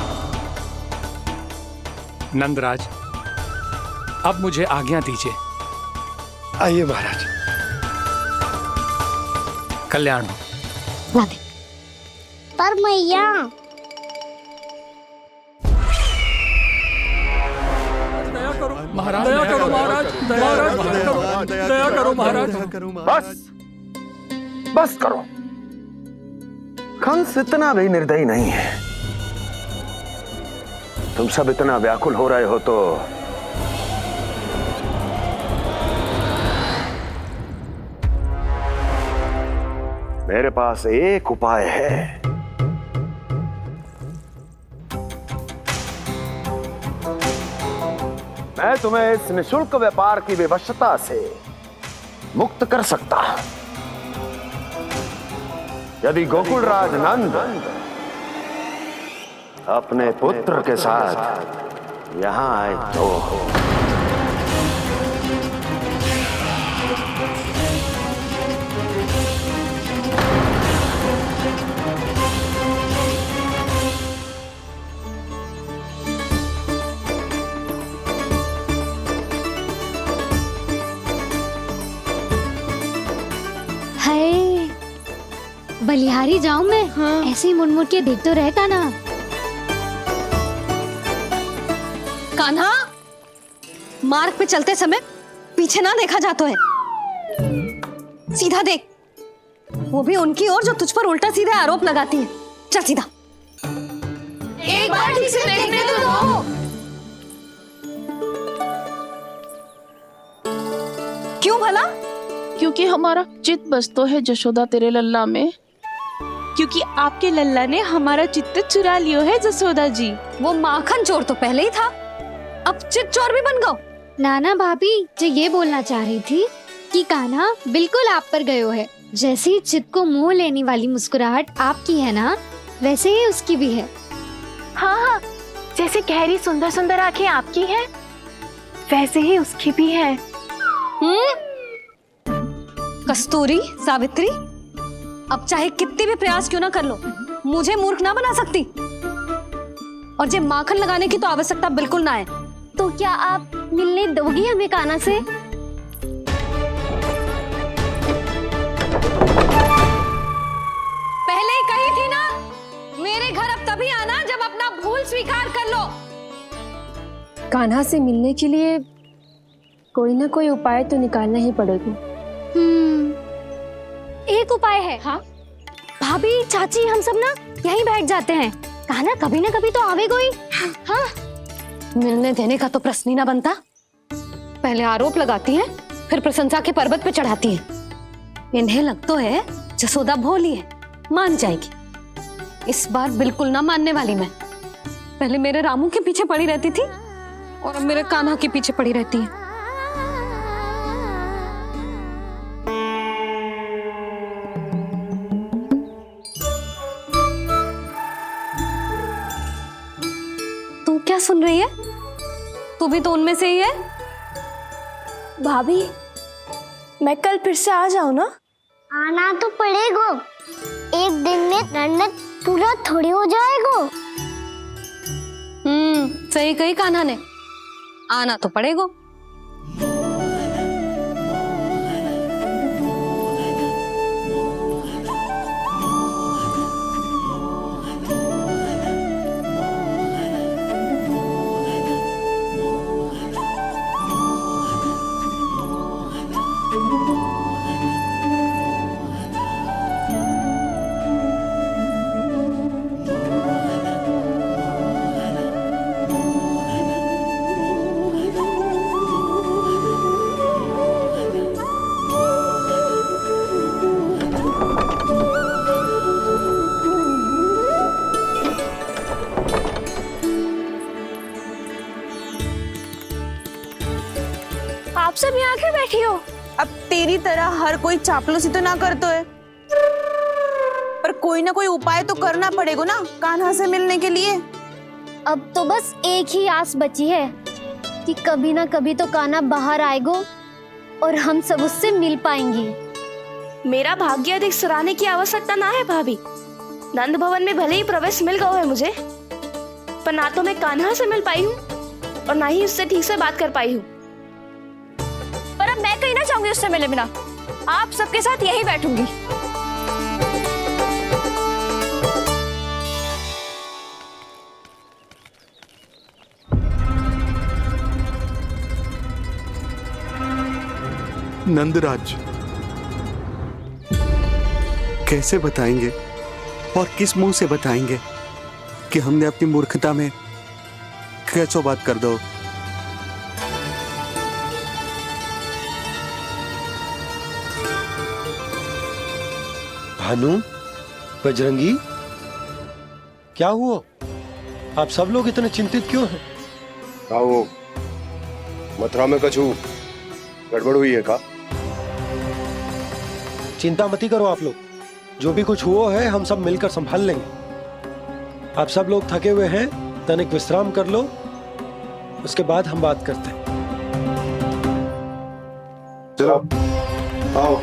नंदराज, अब मुझे आज्ञा दीजिए। आइए महाराज। कल्याण हो। पर मैया, महाराज दया करो, महाराज दया करो, महाराज। बस बस करो। कंस इतना भी निर्दयी नहीं है। तुम सब इतना व्याकुल हो रहे हो तो मेरे पास एक उपाय है। मैं तुम्हें इस निशुल्क व्यापार की विवशता से मुक्त कर सकता। यदि गोकुलराज नंद अपने पुत्र के साथ यहां आए तो हाय, बलिहारी जाऊं मैं? हाँ। ऐसे ही मुड़ मुड़ के देख तो रहे कान्हा। कान्हा, मार्ग पे चलते समय पीछे ना देखा जाता है, सीधा देख। वो भी उनकी ओर जो तुझ पर उल्टा सीधे आरोप लगाती है। चल सीधा। एक बार ठीक से देखने तो दो। क्यों भला? क्योंकि हमारा चित्त बसतो है जशोदा तेरे लल्ला में। क्योंकि आपके लल्ला ने हमारा चित्त चुरा लियो है जसोदा जी। वो माखन चोर तो पहले ही था, अब चित्त चोर भी बन गो। नाना भाभी जो ये बोलना चाह रही थी कि कान्हा बिल्कुल आप पर गयो है। जैसे ही चित्त को मोह लेने वाली मुस्कुराहट आपकी है ना, वैसे ही उसकी भी है। हाँ हाँ, जैसे गहरी सुंदर सुंदर आंखें आपकी हैं, वैसे ही उसकी भी है। कस्तूरी, सावित्री, अब चाहे कितने भी प्रयास क्यों ना कर लो, मुझे मूर्ख ना बना सकती। और जब माखन लगाने की तो आवश्यकता बिल्कुल ना है। तो क्या आप मिलने दोगी हमें कान्हा से? पहले ही कही थी ना, मेरे घर अब तभी आना जब अपना भूल स्वीकार कर लो। कान्हा से मिलने के लिए कोई ना कोई उपाय तो निकालना ही पड़ेगा। एक उपाय है। हाँ? भाभी, चाची, हम सब ना यहीं बैठ जाते हैं। कान्हा कभी ना कभी तो आवेगा ही। हाँ? मिलने देने का तो प्रश्न ही ना बनता। पहले आरोप लगाती हैं, फिर प्रशंसा के पर्वत पे चढ़ाती हैं। इन्हें लगता है जसोदा भोली है, मान जाएगी। इस बार बिल्कुल ना मानने वाली मैं। पहले मेरे रामू के पीछे पड़ी रहती थी और अब मेरे कान्हा के पीछे पड़ी रहती है। तू क्या सुन रही है? तू भी तो उनमें से ही है। भाभी, मैं कल फिर से आ जाऊं ना? आना तो पड़ेगा। एक दिन में रन्नत पूरा थोड़ी हो जाएगा। सही कही कान्हा ने, आना तो पड़ेगा। आप सब यहाँ आके बैठी हो? अब तेरी तरह हर कोई चापलूसी तो ना करतो है, पर कोई ना कोई उपाय तो करना पड़ेगा ना कान्हा से मिलने के लिए। अब तो बस एक ही आस बची है कि कभी ना कभी तो कान्हा बाहर आएगा और हम सब उससे मिल पाएंगे। मेरा भाग्य अधिक सराहने की आवश्यकता ना है भाभी। नंद भवन में भले ही प्रवेश मिल गया है मुझे, पर ना तो मैं कान्हा से मिल पाई हूँ और ना ही उससे ठीक से बात कर पाई हूँ। पर अब मैं कहीं ना जाऊंगी उससे मिले बिना। आप सबके साथ यहीं बैठूंगी। नंदराज, कैसे बताएंगे और किस मुंह से बताएंगे कि हमने अपनी मूर्खता में कैसो बात कर दो। भानु, बजरंगी, क्या हुआ? आप सब लोग इतने चिंतित क्यों हैं? आओ, मथुरा में कछु गड़बड़ हुई है का? चिंता मती करो आप लोग, जो भी कुछ हुआ है हम सब मिलकर संभाल लेंगे। आप सब लोग थके हुए हैं, तनिक विश्राम कर लो, उसके बाद हम बात करते हैं। चलो, आओ।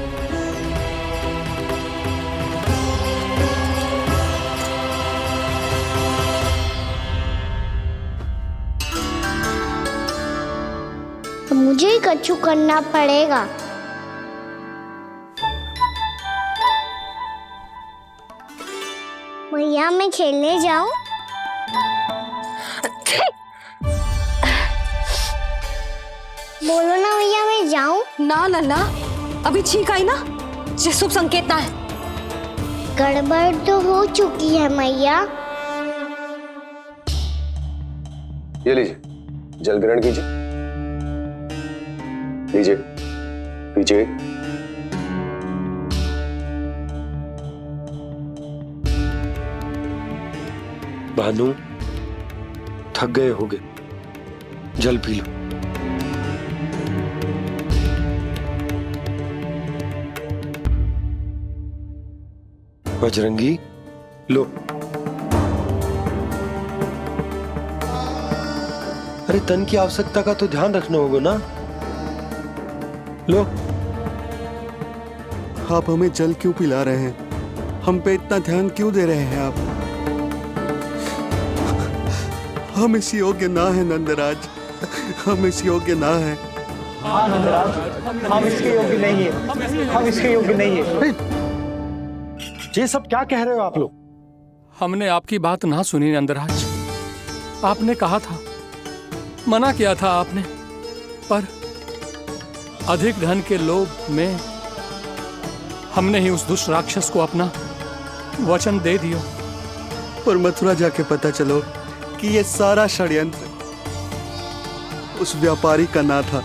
मुझे ही कछु करना पड़ेगा। मैया मैं खेलने जाऊं? बोलो ना मैया मैं जाऊं? ना लल्ला, अभी छींक आई ना, ये शुभ संकेत ना है। गड़बड़ तो हो चुकी है मैया। ये लीजिए, जल ग्रहण कीजिए। लीजिए, पीछे। भानु, थक गए होगे, जल पी लो। बजरंगी, लो। अरे तन की आवश्यकता का तो ध्यान रखना होगा ना, लो। आप हमें जल क्यों पिला रहे हैं? हम पे इतना ध्यान क्यों दे रहे हैं आप? हम इस योग्य ना है नंदराज, हम इस योग्य ना है। हाँ नंदराज, हम इसके योग्य नहीं है, हम इसके योग्य नहीं है। ये सब क्या कह रहे हो आप लोग? हमने आपकी बात ना सुनी नंदराज। आपने कहा था, मना किया था आपने, पर अधिक धन के लोभ में हमने ही उस दुष्ट राक्षस को अपना वचन दे दिया। पर मथुरा जाके पता चलो कि ये सारा षड्यंत्र उस व्यापारी का ना था।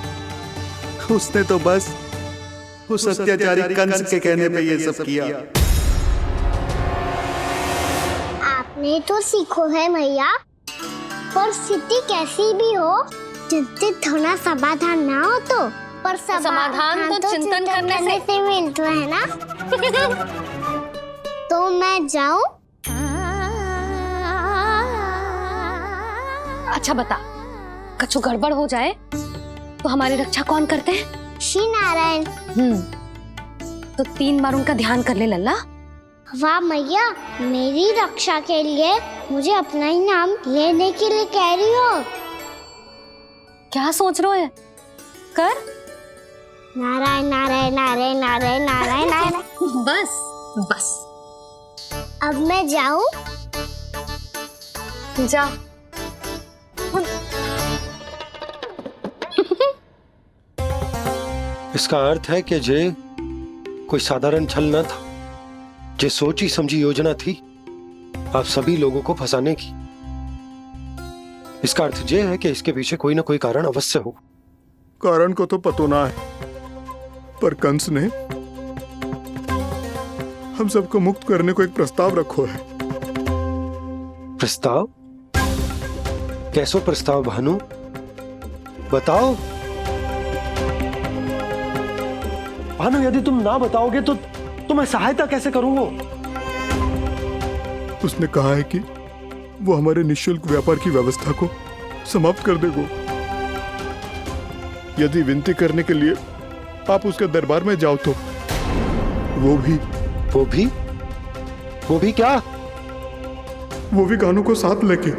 उसने तो बस उस अत्याचारी कंस के कहने पे ये सब किया। आपने तो सीखो है मैया, पर स्थिति कैसी भी हो, चिंतित होना समाधान ना हो तो, पर समाधान तो चिंतन करने से मिलता है ना। तो मैं जाऊं? अच्छा बता, कछु गड़बड़ हो जाए तो हमारी रक्षा कौन करते हैं? श्री नारायण। तो 3 बार उनका ध्यान कर ले लल्ला। वाह मैया, मेरी रक्षा के लिए मुझे अपना ही नाम लेने के लिए कह रही हो? क्या सोच रहे हो? कर। नारायण नारायण नारायण नारायण नारायण नारायण। बस बस। अब मैं जाऊं? जा। इसका अर्थ है कि जे कोई साधारण छल न था, जे सोची समझी योजना थी आप सभी लोगों को फंसाने की। इसका अर्थ ये है कि इसके पीछे कोई ना कोई कारण अवश्य हो। कारण को तो पतो ना है, पर कंस ने हम सबको मुक्त करने को एक प्रस्ताव रखो है। प्रस्ताव? कैसो प्रस्ताव भानु, बताओ। भानु, यदि तुम ना बताओगे तो मैं सहायता कैसे करूंगा? उसने कहा है कि वो हमारे निःशुल्क व्यापार की व्यवस्था को समाप्त कर देगा यदि विनती करने के लिए आप उसके दरबार में जाओ तो। वो भी क्या? वो भी गानों को साथ लेके,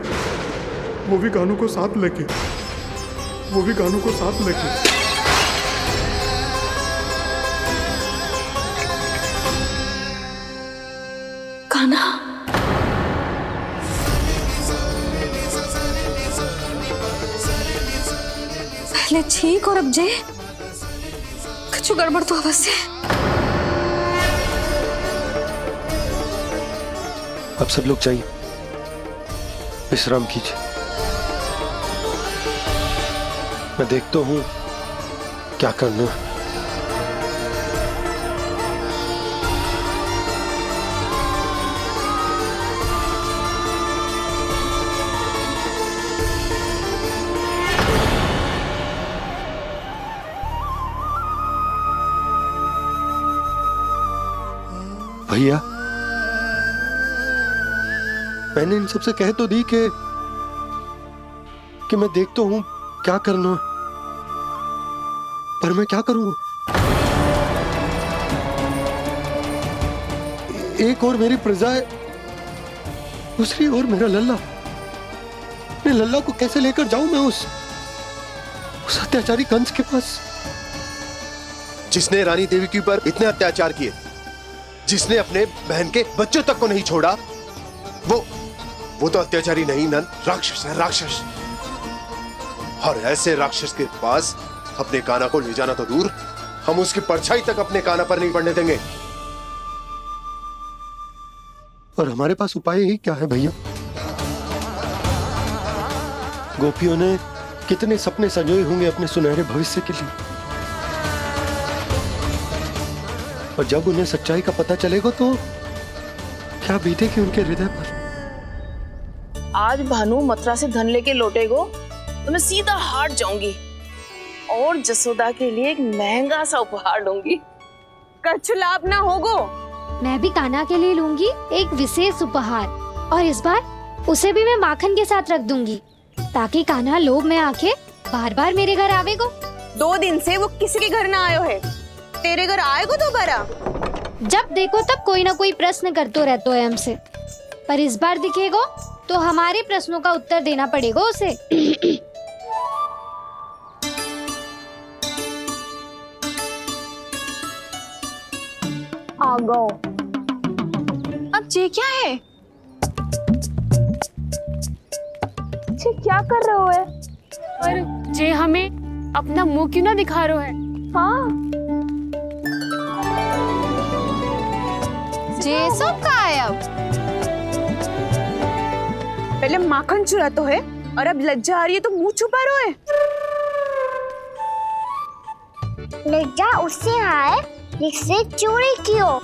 वो भी गानों को साथ लेके, वो भी गानों को साथ लेके। कान्हा, पहले ठीक और अब जे कुछ गड़बड़ तो अवश्य। अब सब लोग जाइए, विश्राम कीजिए। मैं देखता हूं क्या करना है। भैया, मैंने इन सबसे कह तो दी कि मैं देखता हूं क्या करना है, पर मैं क्या करूंगा? एक और मेरी प्रजा है, दूसरी ओर मेरा लल्ला। मैं लल्ला को कैसे लेकर जाऊं मैं उस अत्याचारी कंस के पास? जिसने रानी देवी के ऊपर इतने अत्याचार किए, जिसने अपने बहन के बच्चों तक को नहीं छोड़ा, वो तो अत्याचारी नहीं नंद, राक्षस है, राक्षस। और ऐसे राक्षस के पास अपने कान्हा को ले जाना तो दूर, हम उसकी परछाई तक अपने कान्हा पर नहीं पड़ने देंगे। और हमारे पास उपाय ही क्या है भैया? गोपियों ने कितने सपने संजोए होंगे अपने सुनहरे भविष्य के लिए, और जब उन्हें सच्चाई का पता चलेगा तो क्या बीतेगी उनके हृदय पर? आज भानु मथुरा से धन लेके लौटेगो तो मैं सीधा हाट जाऊंगी और जसोदा के लिए एक महंगा सा उपहार लूंगी। कछुलाप ना होगो। मैं भी कान्हा के लिए लूंगी एक विशेष उपहार, और इस बार उसे भी मैं माखन के साथ रख दूंगी, ताकि कान्हा लोभ में आके बार बार मेरे घर आवेगो। 2 दिन से वो किसी के घर ना आयो है, तेरे घर आएगो दोबारा? जब देखो तब कोई ना कोई प्रश्न करते रहते है हमसे, पर इस बार दिखेगो तो हमारे प्रश्नों का उत्तर देना पड़ेगा उसे। आ गो। अब ये क्या है? ये क्या कर रहे हो है? पर जे हमें अपना मुंह क्यों ना दिखा रहे है? हाँ, जे सब का है अब? पहले माखन चुरा तो है और अब लज्जा आ रही है तो मुंह छुपा रहे है। लज्जा उससे आए जिससे चोरी कियो।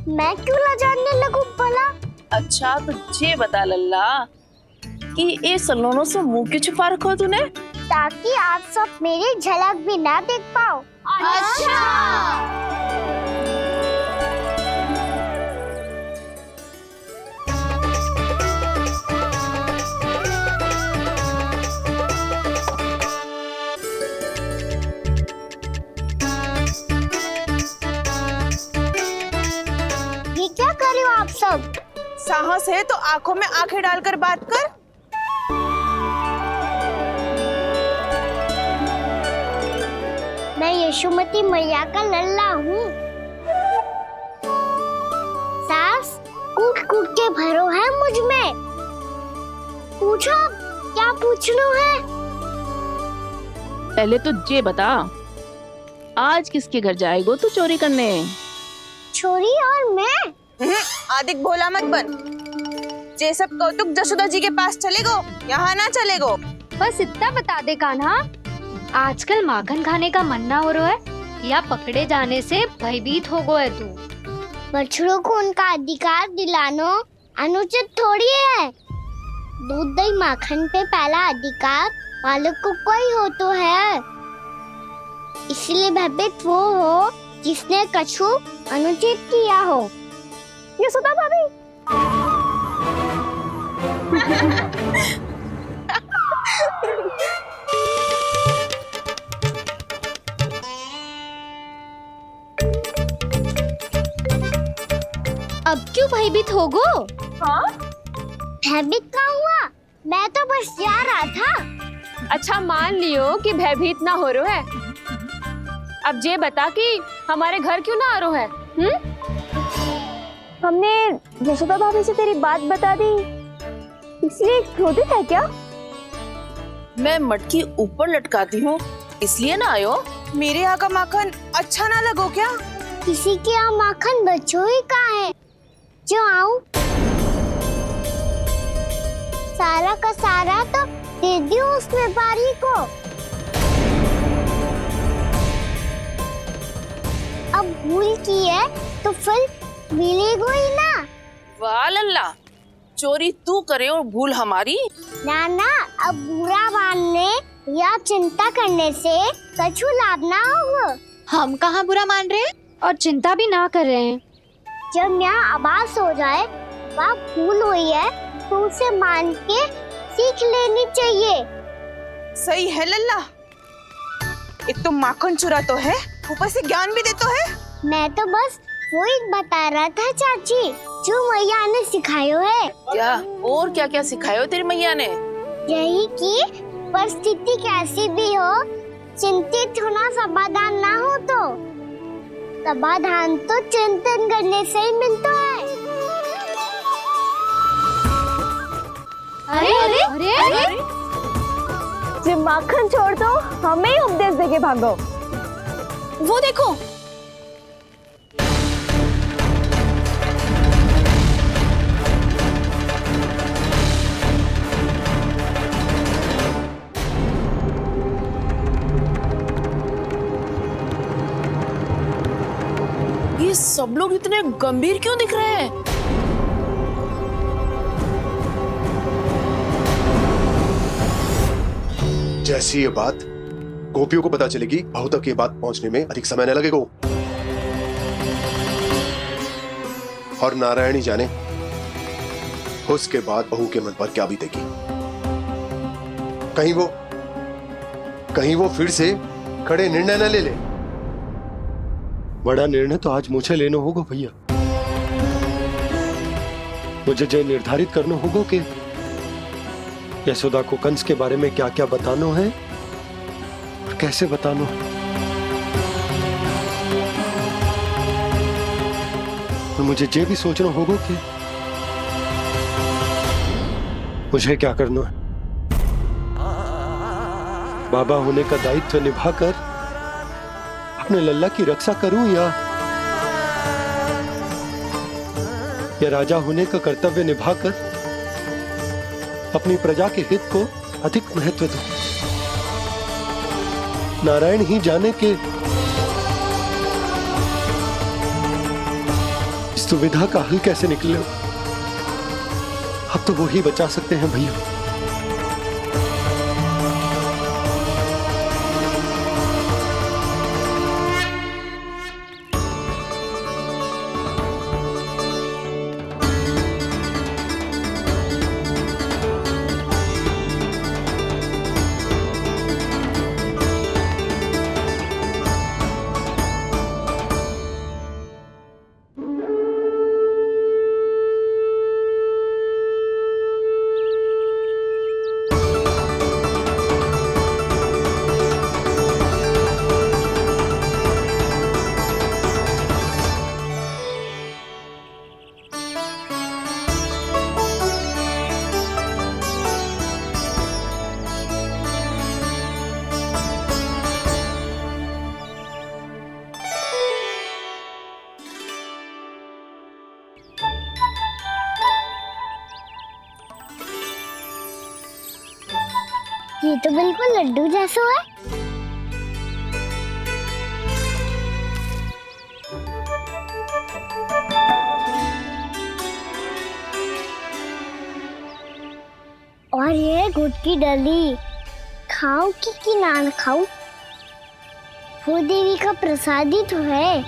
मैं क्यों लजाने लगूं भला? अच्छा तो ये बता लल्ला कि ये सलोनों से मुंह क्यों छुपा रखो तूने? ताकि आप सब मेरी झलक भी ना देख पाओ। अच्छा। ये क्या कर रहे हो आप सब? साहस है तो आंखों में आंखें डालकर बात कर। मैं यशोमती मैया का लल्ला हूँ। सास कूट कूट के भरो है मुझ में। पूछो क्या पूछना है? पहले तो ये बता, आज किसके घर जाएगो तू चोरी करने? छोरी और मैं? आदिक भोला मत बन। ये सब कौतुक जसोदा जी के पास चलेगो, यहाँ ना चलेगो। बस इतना बता दे कान्हा, आजकल माखन खाने का मन ना हो रहा है या पकड़े जाने से भयभीत हो गया है तू? बछड़ों को उनका अधिकार दिलाना अनुचित थोड़ी है। दूध दही माखन पे पहला अधिकार मालिक को कोई हो तो है। इसलिए भयभीत वो हो जिसने कछु अनुचित किया हो। यशोदा भाभी। अब क्यों भयभीत हो गो? हाँ? भयभीत क्या हुआ? मैं तो बस जा रहा था। अच्छा मान लियो कि भयभीत ना हो रहा है, अब ये बता कि हमारे घर क्यों ना आ रहा है? हमने यशोदा भाभी से तेरी बात बता दी, इसलिए क्रोधित है क्या? मैं मटकी ऊपर लटकाती हूँ इसलिए ना आयो? मेरे यहाँ का माखन अच्छा ना लगो क्या? किसी के यहाँ माखन बचो ही कहाँ है जो आऊं? सारा का सारा तो दे दियो उस व्यापारी को। अब भूल की है तो फिर मिलेगा ही ना। वाह लल्ला, चोरी तू करे और भूल हमारी। नाना, अब बुरा मानने या चिंता करने से कछु लाभ ना होगा। हम कहाँ बुरा मान रहे हैं और चिंता भी ना कर रहे हैं। जब यहाँ आवाज हो जाए वह भूल हुई है तो उसे मान के सीख लेनी चाहिए। सही है लल्ला, एक तो माखन चुरा तो है, ऊपर से ज्ञान भी दे तो है। मैं तो बस वही बता रहा था चाची, जो मैया ने सिखायो है। क्या और क्या क्या सिखायो तेरी मैया ने? यही कि परिस्थिति कैसी भी हो, चिंतित होना समाधान ना हो तो समाधान तो चिंतन करने से ही मिलता है। अरे अरे अरे, अरे? जब माखन छोड़ दो, हमें ही उपदेश देके भागो। वो देखो, ये सब लोग इतने गंभीर क्यों दिख रहे हैं? जैसी ये बात गोपियों को पता चलेगी, बहू तक ये बात पहुंचने में अधिक समय न लगेगा। और नारायणी जाने उसके बाद बहू के मन पर क्या बीतेगी। कहीं वो फिर से खड़े निर्णय न ले ले। बड़ा निर्णय तो आज मुझे लेना होगा भैया। मुझे जो निर्धारित करना होगा कि यशोदा को कंस के बारे में क्या क्या बताना है और कैसे बताना है। और मुझे ये भी सोचना होगा कि मुझे क्या करना है। बाबा होने का दायित्व निभाकर अपने लल्ला की रक्षा करूं या राजा होने का कर्तव्य निभाकर अपनी प्रजा के हित को अधिक महत्व दूं। नारायण ही जाने के इस दुविधा का हल कैसे निकले। अब तो वो ही बचा सकते हैं भैया। ये तो बिल्कुल लड्डू जैसा है। और ये गुड़ की डली खाओ कि ना खाओ, वो देवी का प्रसाद ही तो है।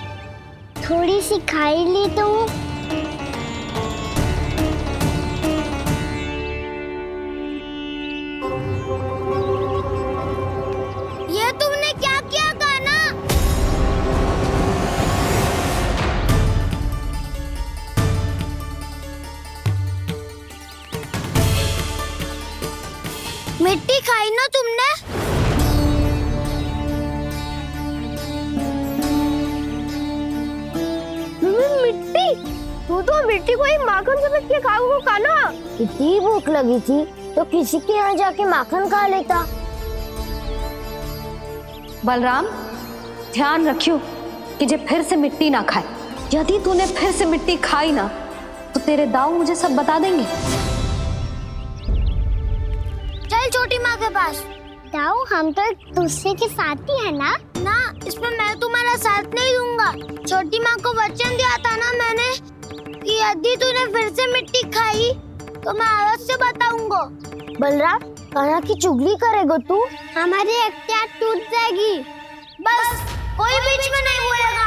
थोड़ी सी खाई ली तो ये तुमने क्या किया कान्हा? मिट्टी खाई ना तुमने? मिट्टी? तू तो मिट्टी को ही माखन समेट के खाओगे कान्हा। कितनी भूख लगी थी तो किसी के यहाँ जाके माखन खा लेता। बलराम, ध्यान रखियो कि जे फिर से मिट्टी ना खाए। यदि तूने फिर से मिट्टी खाई ना तो तेरे दाऊ मुझे सब बता देंगे। छोटी माँ के पास। ताऊ हम तो एक दूसरे के साथी है ना। ना, इसमें मैं तुम्हारा साथ नहीं दूंगा। छोटी माँ को वचन दिया था ना मैंने कि यदि तूने फिर से मिट्टी खाई तो मैं आवाज से बताऊंगा। बलराम, कान्हा की चुगली करेगा तू, हमारी अख्तियार टूट जाएगी। बस कोई बीच में नहीं बोलेगा।